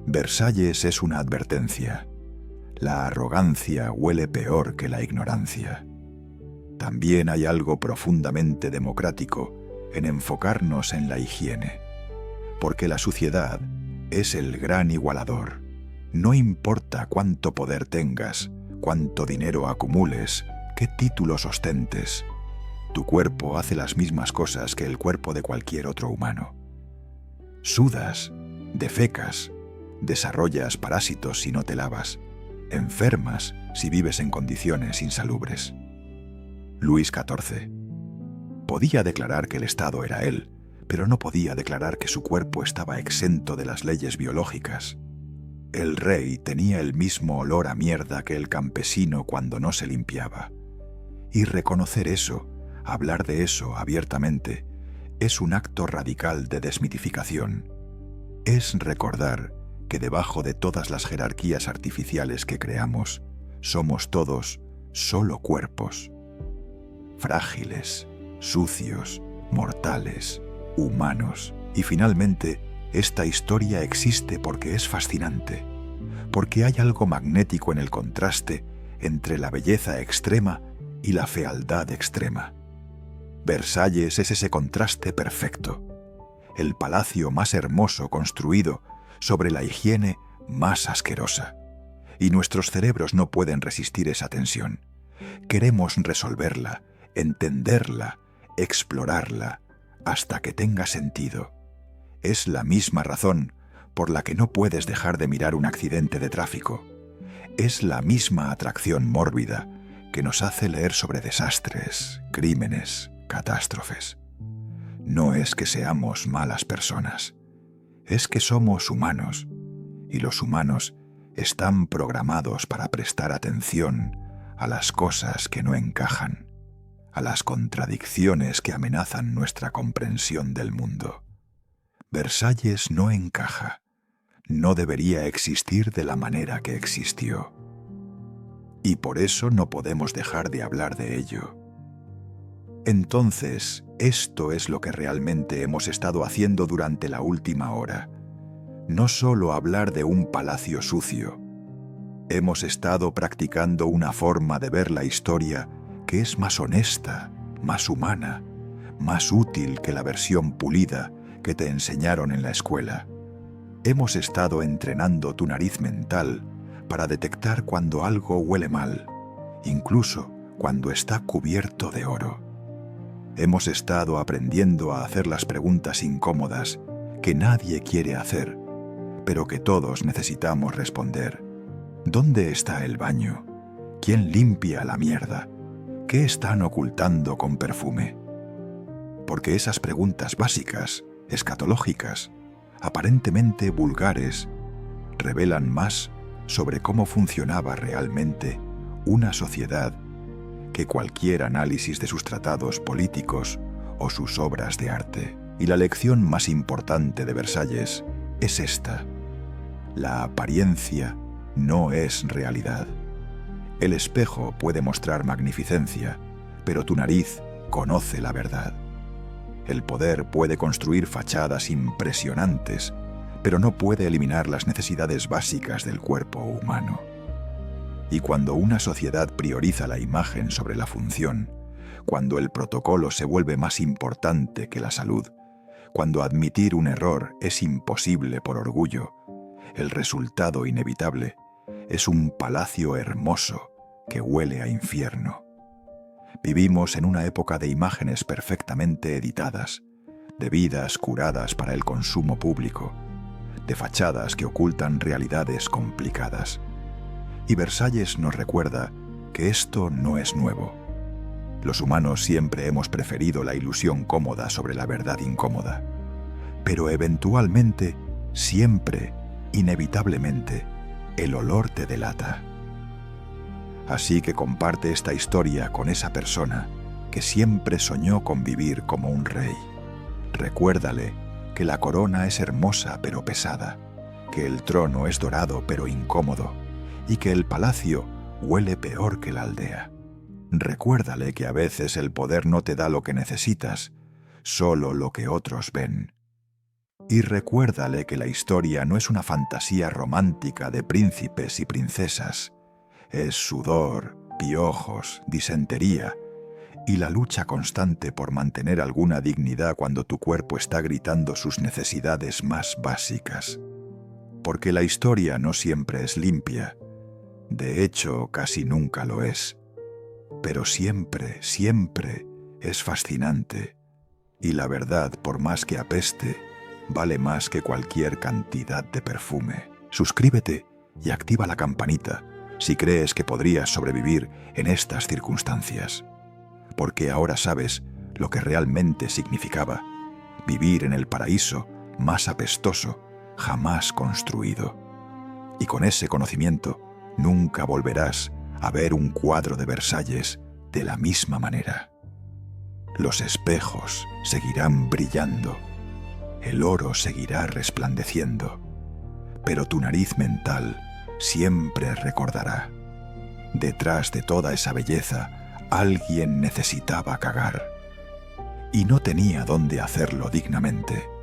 Versalles es una advertencia. La arrogancia huele peor que la ignorancia. También hay algo profundamente democrático en enfocarnos en la higiene, porque la suciedad es el gran igualador. No importa cuánto poder tengas, cuánto dinero acumules, qué títulos ostentes, tu cuerpo hace las mismas cosas que el cuerpo de cualquier otro humano. Sudas, defecas, desarrollas parásitos si no te lavas, enfermas si vives en condiciones insalubres. Luis XIV podía declarar que el Estado era él, pero no podía declarar que su cuerpo estaba exento de las leyes biológicas. El rey tenía el mismo olor a mierda que el campesino cuando no se limpiaba. Y reconocer eso, hablar de eso abiertamente, es un acto radical de desmitificación. Es recordar que debajo de todas las jerarquías artificiales que creamos, somos todos solo cuerpos, frágiles, sucios, mortales, humanos. Y finalmente, esta historia existe porque es fascinante, porque hay algo magnético en el contraste entre la belleza extrema y la fealdad extrema. Versalles es ese contraste perfecto, el palacio más hermoso construido sobre la higiene más asquerosa. Y nuestros cerebros no pueden resistir esa tensión. Queremos resolverla, entenderla, explorarla, hasta que tenga sentido. Es la misma razón por la que no puedes dejar de mirar un accidente de tráfico. Es la misma atracción mórbida que nos hace leer sobre desastres, crímenes, catástrofes. No es que seamos malas personas, es que somos humanos, y los humanos están programados para prestar atención a las cosas que no encajan, a las contradicciones que amenazan nuestra comprensión del mundo. Versalles no encaja, no debería existir de la manera que existió. Y por eso no podemos dejar de hablar de ello. Entonces, esto es lo que realmente hemos estado haciendo durante la última hora. No solo hablar de un palacio sucio. Hemos estado practicando una forma de ver la historia que es más honesta, más humana, más útil que la versión pulida que te enseñaron en la escuela. Hemos estado entrenando tu nariz mental para detectar cuando algo huele mal, incluso cuando está cubierto de oro. Hemos estado aprendiendo a hacer las preguntas incómodas que nadie quiere hacer, pero que todos necesitamos responder. ¿Dónde está el baño? ¿Quién limpia la mierda? ¿Qué están ocultando con perfume? Porque esas preguntas básicas, escatológicas, aparentemente vulgares, revelan más sobre cómo funcionaba realmente una sociedad que cualquier análisis de sus tratados políticos o sus obras de arte. Y la lección más importante de Versalles es esta: la apariencia no es realidad. El espejo puede mostrar magnificencia, pero tu nariz conoce la verdad. El poder puede construir fachadas impresionantes, pero no puede eliminar las necesidades básicas del cuerpo humano. Y cuando una sociedad prioriza la imagen sobre la función, cuando el protocolo se vuelve más importante que la salud, cuando admitir un error es imposible por orgullo, el resultado inevitable es un palacio hermoso que huele a infierno. Vivimos en una época de imágenes perfectamente editadas, de vidas curadas para el consumo público, de fachadas que ocultan realidades complicadas. Y Versalles nos recuerda que esto no es nuevo. Los humanos siempre hemos preferido la ilusión cómoda sobre la verdad incómoda. Pero eventualmente, siempre, inevitablemente, el olor te delata. Así que comparte esta historia con esa persona que siempre soñó con vivir como un rey. Recuérdale que la corona es hermosa pero pesada, que el trono es dorado pero incómodo, y que el palacio huele peor que la aldea. Recuérdale que a veces el poder no te da lo que necesitas, solo lo que otros ven. Y recuérdale que la historia no es una fantasía romántica de príncipes y princesas. Es sudor, piojos, disentería y la lucha constante por mantener alguna dignidad cuando tu cuerpo está gritando sus necesidades más básicas. Porque la historia no siempre es limpia. De hecho, casi nunca lo es. Pero siempre, siempre es fascinante. Y la verdad, por más que apeste, vale más que cualquier cantidad de perfume. Suscríbete y activa la campanita si crees que podrías sobrevivir en estas circunstancias. Porque ahora sabes lo que realmente significaba vivir en el paraíso más apestoso jamás construido. Y con ese conocimiento nunca volverás a ver un cuadro de Versalles de la misma manera. Los espejos seguirán brillando, el oro seguirá resplandeciendo, pero tu nariz mental siempre recordará. Detrás de toda esa belleza, alguien necesitaba cagar. Y no tenía dónde hacerlo dignamente.